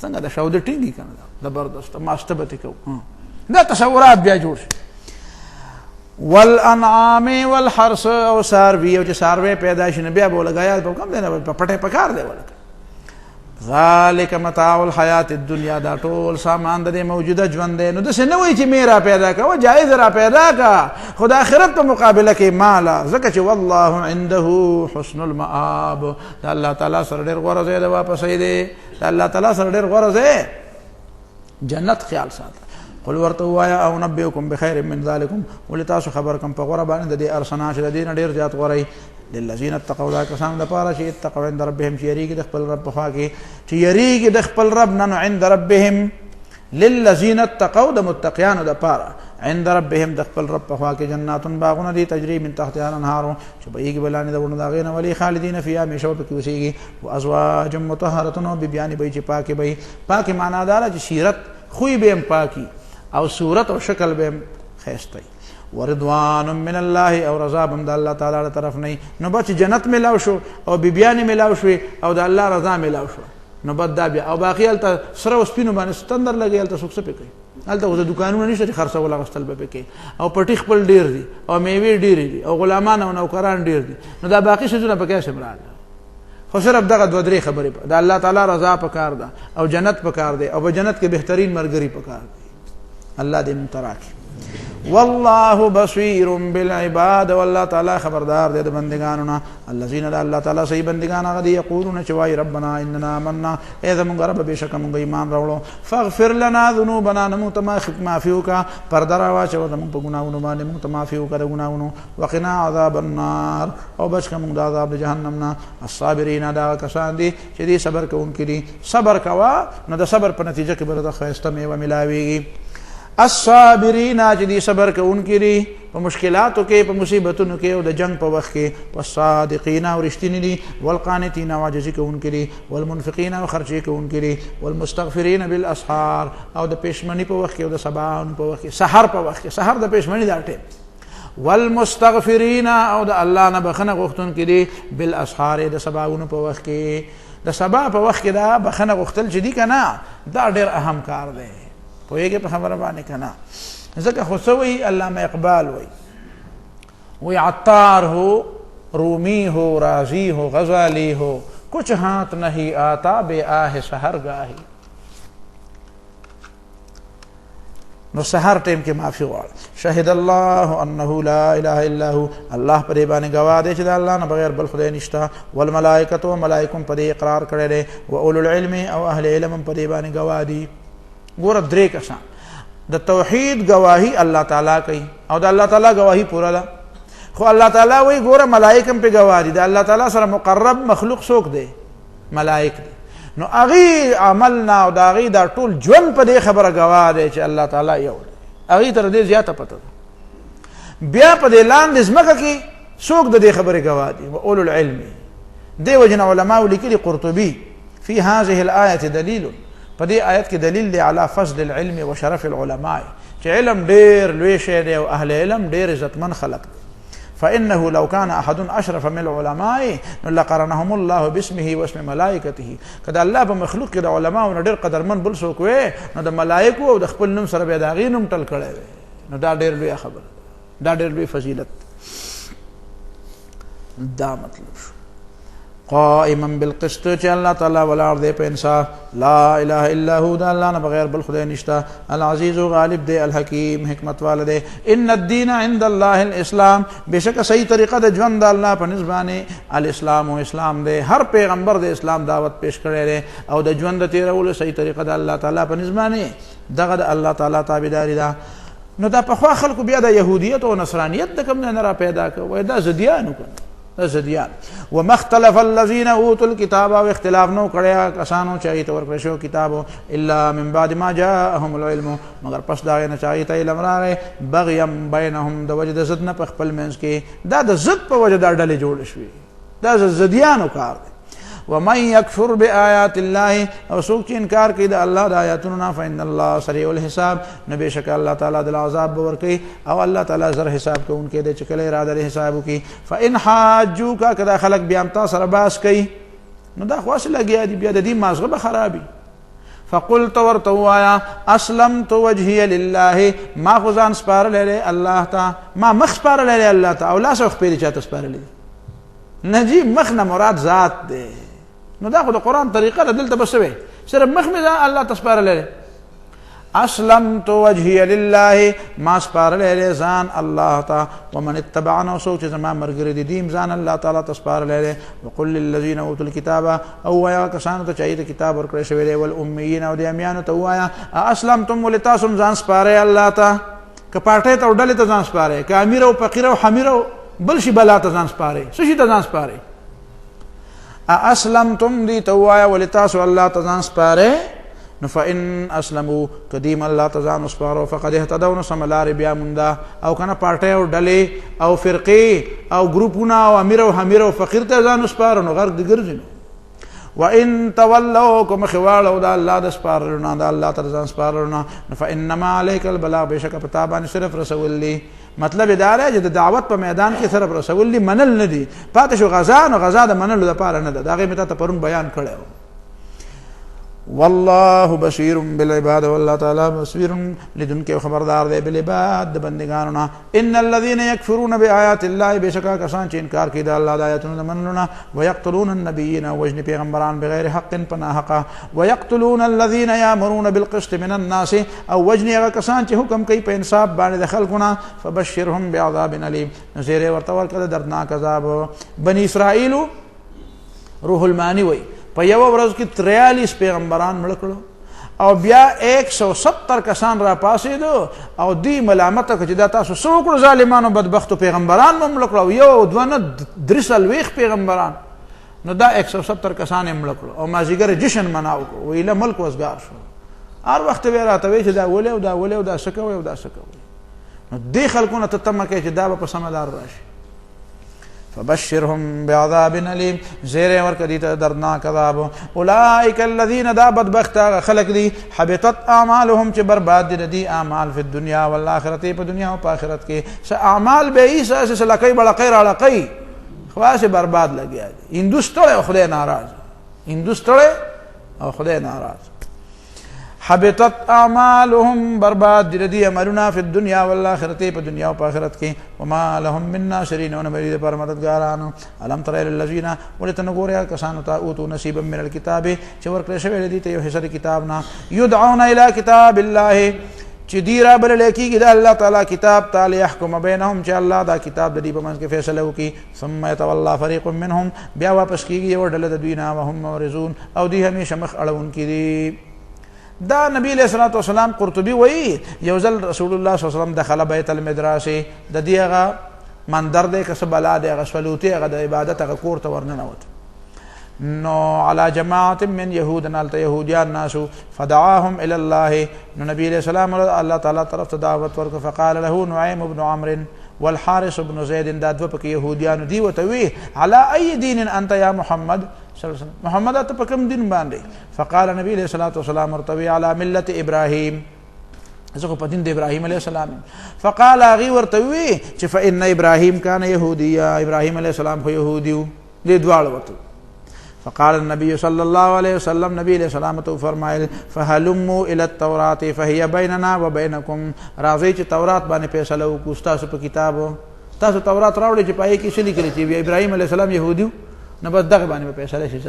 څنګه د شوده ټینګي که نه، زبردست ماسته به ترې کوو. دا تصورات بیا جوړ شي. والانعام والحرث، او څاروي، او چې څاروی پیدا شي نو بیا به ولګایا په کوم دی نه په پټی په کار دی ولکه. ذالک متاع الحیات الدنیا، دا ټول سامان د دې موجوده ژوند دی. نو داسې نه وایي چې مې را پیدا کوه، جایز را پیدا که، خو د آخرت په مقابله کې ماله، ځکه چې والله عنده حسن المآب، د الله تعالی سره ډېر غوره ځای د واپسۍ دی، د الله تعالی سره ډېر غوره ځای جنت. خیال ساته. قل ورته ووایه او نبئکم بخیر من ذلکم، ولې تاسو خبر کم په غوره باندې د دې ارسنا چې د دې نه ډېر زیات غوره للذین اتقوا، دا کسان دپاره چې اتقوا عند ربهم، چې یریږي د خپل رب په خوا کې، چې یریږي د خپل رب نه. نو عند ربهم، للذین اتقوا د متقیانو دپاره، عند ربهم د خپل رب په خوا کې جنات باغونه دي، تجري من تحتها الانهار، چې بهیږي به لاندې د ورونو د هغې نه، ولي خالدین فیها، همیشه به پکې اوسېږي. وازواج مطهرة، او بیبیانې به یې چې پاکې به یي. پاکې معنا دا ده چې سیرت خوی به هم پاکي او صورت او شکل به هم ښایسته وي. ورضوان من الله او رضا بم د الله تعالی طرف نه. نو بچ جنت ملاو شو او بیبیان ملاو شو او د الله رضا ملاو شو، نو بد دا بیا او باقی الته سره او سپینو باندې ستندر لګي الته څوک څه کوي، الته اوس دکانونه نشته خرڅه ولا غستل به کوي او پټی خپل ډیر دي او میوه ډیر دي او غلامان او نوکران ډیر دي، نو دا باقی شذونه پکې شمران. خو صرف دغه دوه درې خبرې د الله تعالی رضا پکار ده او جنت پکار ده او په جنت کې بهترین مرګري پکار ده. الله دې متراکي. والله بصير بالعباد، والله تعالی خبردار دے بندگانوں نا. الذين اللہ تعالی صحیح بندگان غدی یقولون چوای ربنا اننا آمنا، اے زمون رب بے شک مونږ ایمان راوړو، فاغفر لنا ذنوبنا، نمو تما معفو کا پردرا واچو زمون په ګناونو باندې مونږ معفو کا ګناونو، وقنا عذاب النار، او بچ کا مونږ عذاب جهنم نا. الصابرین دا کسان دي چې دې صبر کوونکي دي، صبر کوا نو د صبر په نتیجه کې برته خیسته میوه ملاويږي. الصابرین چې دې صبر کوونکي دي په مشکلاتو کې، په مصیبتونو کې او د جنگ په وخت کې. والصادقین او رښتینی دي، والقانتین او عاجزي کوونکي دي، والمنفقین او خرچي کوونکي دي، والمستغفرین بالاسحار او د پېشمنی په وخت کې او د سبحان په وخت کې، سحر په وخت کې، سحر د پېشمنی دا ټیم. والمستغفرین او د الله نه بخنه غوښتونکي دي، بالاسحار د سباونو په وخت کې. د سبا په وخت کې دا بخنه غوښتل چې دي کنه دا ډېر اهم کار دی. پوهیږي په خبره باندې کنه. ځکه خو سوی علامه اقبال وی عطار ہو، رومی ہو، رازی ہو، غزالی ہو، کچھ ہاتھ نہیں آتا بے آہ سحر گاہی. نو سحر ټیم کې معافي غواړه. شهد الله انه لا اله الا هو، الله پرې باندې گواه دی چې د الله نه بغیر بل خدای نشته. والملائکه و ملائکم پرې اقرار کړی دی، و اولو العلم او اهل علم پرې باندې گواه دي. ګوره درې کسان د توحید گواهی الله تعالی کوي او د الله تعالی گواهی پوره ده. خو الله تعالی وی ګوره ملائکم په گواه دي، د الله تعالی سره مقرب مخلوق څوک دی؟ ملائک دي. نو اغي عملنا او دا غي دا ټول ژوند په دې خبره گواه دی چې الله تعالی یو دی. اغي تر دې زیاته پته ده. بیا په دې لاندې ځمکه کې څوک د دې خبره گواه دي؟ و اولو العلم. دی وجنه علماء لیکلي قرطبي فی هذه الايه دلیل، په دې آیت کې دلیل دی علی فضل العلم و شرف العلماء، چې علم ډېر لوی شی دی او اهل علم ډېر عزتمن خلق دی. فإنه لو كان أحد أشرف من العلماء لقرنهم الله باسمه واسم ملائكته. کدا الله په مخلوق کې د علماء او ډېر قدرمن بل څوک وي نو د ملائکو او د خپل نوم سره به دا غي نوم ټل کړي وي، نو دا ډېر لوی خبره، دا ډېر لوی فضیلت. دا مطلب شو قائما بالقسط چې الله تعالی ولار دې په انصاف. لا اله الا هو، دا الله نه بغیر بل خدای نشته. العزیز غالب دې، الحکیم حکمت والده. ان الدین عند الله الاسلام، بشک صحیح طریقه د ژوند د الله په نسبانه الاسلام او اسلام دې. هر پیغمبر د اسلام دعوت پیش کړی دی او د ژوند تیرولو صحیح طریقه د الله تعالی په نسبانه دغه د الله تعالی تابعداري ده. نو دا په خوا خلکو بیا د يهودیت او نصرانیت د کوم نه را پیدا کوي، دا زديان وکړي زديان. وما اختلف الذين اوتوا الكتاب، او اختلاف نو کړیا کسانو چې ایت ورکړ شو کتابو، الا من بعد ما جاءهم العلم، مگر پس دا نه چا ایت علم راغی، بغيا بينهم، د وجد زد نه په خپل منځ کې، دا د زد په وجه دا ډلې جوړ شوې، دا زديانو کار دی. ومن يكفر بآيات الله، او څوک چې انکار کوي د الله د آیاتونو نه، فإن الله سریع الحساب، نو بشک الله تعالی د عذاب به ورکوي او الله تعالی زر حساب کوونکی دی چې کله اراده لري حساب وکړي. فإن حاجوک، کدا خلق بیا امتا سره باس کوي نو دا خواص لګیا دي، بیا د دې مازغه به خرابي. فقل تورتوایا اسلمت وجهي لله، ما خدان سپارلې الله ته، ما مخ سپارلې الله ته، او لا سو خپل چاته سپارلې نجی مخ نه مراد ذات دی. نو دا خو د قرآن طریقه ده، دلته بس وي صرف مخ مې دا الله تسپارلې. اسلمت وجهي لله، ما سپارلې ځان الله ته. ومن اتبعنا، څوک چې زما مرګري دي دیم ځان الله تعالی تسپارلې. وقل للذين اوتوا الكتاب، او یا کسانو ته چې کتاب ورکړی شوی دی، والاميين او د امیانو ته وایا اسلمتم ولتاسم ځان سپارې الله ته، که پارټۍ ته ډلې ته ځان سپارې، که امیر او فقیر او حمیر او بل شي بلا ته ځان سپارې، څه شي ته ځان سپارې. اسلمتم دی توایا ولتاسو الله ته ځان سپارې. نو فإن اسلموا، قدیم الله ته ځان سپارو، فقد اهتدوا، نو سملار بیا موندا. او کنه پارټۍ او ډلې او فرقې او ګروپونه او امیر او حمیر او فقیر ته ځان سپارو نو غرق دي ګرځي. وان تولوا، کوم خوالو دا الله د سپارلو نه، دا الله ته ځان سپارلو نه، فانما عليك البلاغ، بشک پتا باندې صرف رسول دی. مطلب دا دی چې د دعوت په میدان کې صرف رسول دي منل نه دي پاتې شو غزا نو غزا د منلو لپاره نه ده دا غي مته پرون بیان کړو والله بصير بالعباد والله تعالی بصير لدن کې خبردار دی بالعباد د بندگانو ان الذين يكفرون بآيات الله بشکا کسان چې انکار کوي د الله د آیاتونو منلو ويقتلون النبيين وجن پیغمبران بغیر حق پناه حق ويقتلون الذين يأمرون بالقسط من الناس او وجن هغه کسان چې حکم کوي په انصاف باندې د خلقونه فبشرهم بعذاب اليم نذیر ورته ورکړه دردناک عذاب بني اسرائيل روح المانی وای په یو ورځ کې 43 پیغمبران مړ کړو او بیا 170 کسان را پاسېدو او دی ملامت کوي چې دا تاسو څوک ظالمانو بدبختو پیغمبران مړ کړو یو دوه درسل ویخ پیغمبران نو دا 170 کسان مړ کړو او مازیګر جشن مناو ویله ملک وزګار شو هر وخت به راته وی چې دا ولې او دا ولې او دا سکوي او دا سکوي نو دی خلکونه ته تمه کوي چې دا په سمدار راشي فبشرهم بعذاب أليم زير وركديت دردناك عذاب أولئك الذين دا بدبخت خلق دي حبطت أعمالهم چې برباد دي أعمال في الدنيا والآخرة په دنیا او په آخرت کې س اعمال به ایسا سے لکای بڑا خیر علاقی خواص برباد لګیا دي هندوستړ او خدای ناراض هندوستړ او خدای ناراض حبطت اعمالهم برباد دي عملنا في الدنيا والاخره په دنیا او په آخرت کې وما لهم من ناصرين ونبري پر مددګارانو الم تر الذين ولتنغوريا کسانو ته اوتو نصيبا من الكتاب چې ورکړل شوی دي ته یو حصہ کتاب نه يدعون الى كتاب الله چې دی را بل لیکي د الله تعالی کتاب تعالی يحكم بينهم چې الله دا کتاب د دې په منځ کې فیصله وکي ثم يتولى فريق منهم بیا واپس کیږي یو ډله د دوی نه وهم مورزون او دی همیشه مخ اړون کړي دا نبی علیہ الصلوۃ والسلام قرطبی وی یوزل رسول الله صلی الله علیه وسلم دخل بیت المدرس د دیغه مندر د کسب الاده غسلوتی غ د عبادت غ کور ته ورننوت نو على جماعه من يهود نالت يهوديان ناس فدعاهم الى الله نبی علیہ السلام الله تعالی طرف دعوت ورک فقال له نعيم بن عمرو والحارث بن زيد دا دو پک يهوديان دی وتوي على اي دين انت يا محمد محمد ته په کوم دین باندې فقال نبی علیہ الصلوۃ والسلام ارتوی علی ملت ابراهیم زه په دین د ابراهیم علیہ السلام فقال غي ورتوی چې فإن ابراهیم کان یهودیا ابراهیم علیہ السلام خو یهودیو دې دواړه وته فقال النبي صلى الله عليه وسلم نبی علیہ السلام ته فرمایل فهلموا الى التوراة فهي بيننا وبينكم راځي چې تورات باندې فیصله وکړو تاسو په کتابو تاسو تورات راوړي چې پای کې څه لیکل چې ابراهیم علیہ السلام یهودیو نو بس دغه باندې په فیصله شي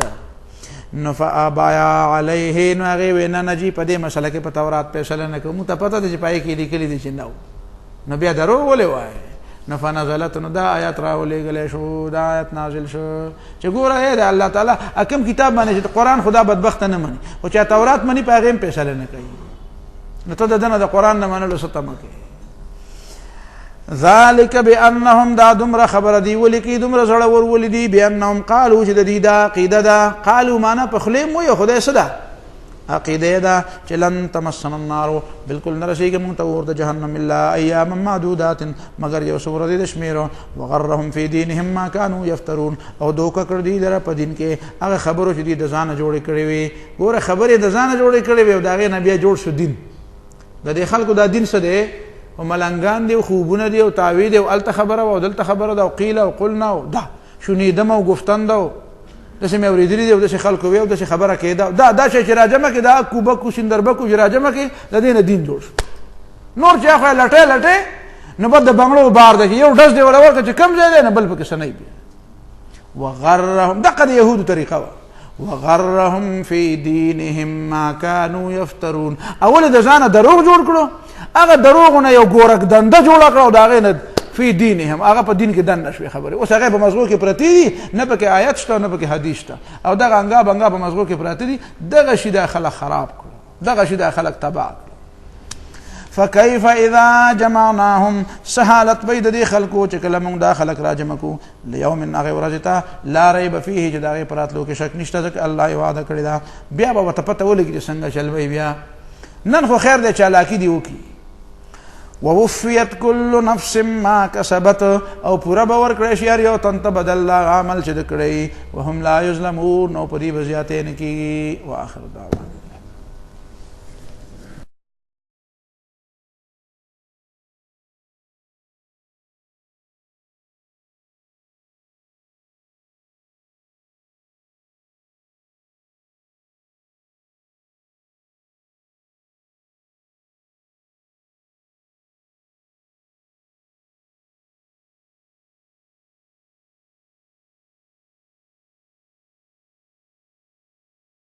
نو فابایا علیه نو هغه وینا نجی په دې مسله کې په تورات فیصله نه کوم ته پته دي چې پای کې لیکلي دي چې نو بیا درو ولې وای نو فنزلت نو دا آیات راولې غلې شو دا آیات نازل شو چې ګوره اے دا الله تعالی حکم کتاب باندې چې قرآن خدا بدبخت نه مني او چې تورات مني په هغه فیصله نه کوي نو ته دنه د قرآن نه منلو ستمه کوي ذلك بانهم دا دمر خبر دی ولکی دمر زړه ور ولدي بانهم قالوا چې د دې دا عقیده دا قالوا معنا په خلیم وي خدای صدا عقیده دا چې لن تمسنا النار بالکل نرسیږي مونږ ته ور د جهنم الا ايام معدودات مگر یو سور دي شمیرو وغرهم في دينهم ما كانوا يفترون او دوکه کړ دي لره په دین کې هغه خبرو چې دي د ځان جوړې کړې وي ګوره خبرې د ځان جوړې کړې وي او دا غي نبی جوړ شو دین د دې خلکو دا دین څه دی او ملنګان دی خوبونه دی او تعویذ او الته خبره او دلته خبره دا قیل او قلنا او دا شنیدم او گفتن دا د سمې اوریدلې دی او د خلکو وی او د خبره کې دا چې راجمه کې دا کوبه کو سندربه کو راجمه کې د دین دین جوړ نور چې خو لټه نو بد بنگلو بار دی یو داس دی ورور چې کم ځای دی نه بل پکې سنۍ بیا وغرهم دغه يهود طریقه وغرهم في دينهم ما كانوا يفترون اول د ځانه دروغ جوړ کړو هغه دروغونه یو ګورک دنده جوړ کړو دا غینه فی دینهم هغه په دین کې دن نشوي خبره اوس هغه په مزغو کې پرتی دي نه پکې آیات شته نه پکې حدیث شته او دغه انګا په مزغو کې پرتی دي دغه شی د خلک خراب کړو دغه شی د خلک تباہ فكيف اذا جمعناهم سهالت بيد دي خلقو چې کله موږ دا خلق راجم کو ليوم هغه ورځ لا ريب فيه چې دا پراتلو کې شک نشته ځکه الله وعده کړی دا بیا به پته ولګي څنګه چلوي بیا نن خو خیر دې چالاکی دی وکي ووفيت كل نفس ما كسبت او پورا باور کړی شي یو تنت بدل عمل چې کړی وهم لا یظلمون او پری بزیاته نه کی واخر دعوانا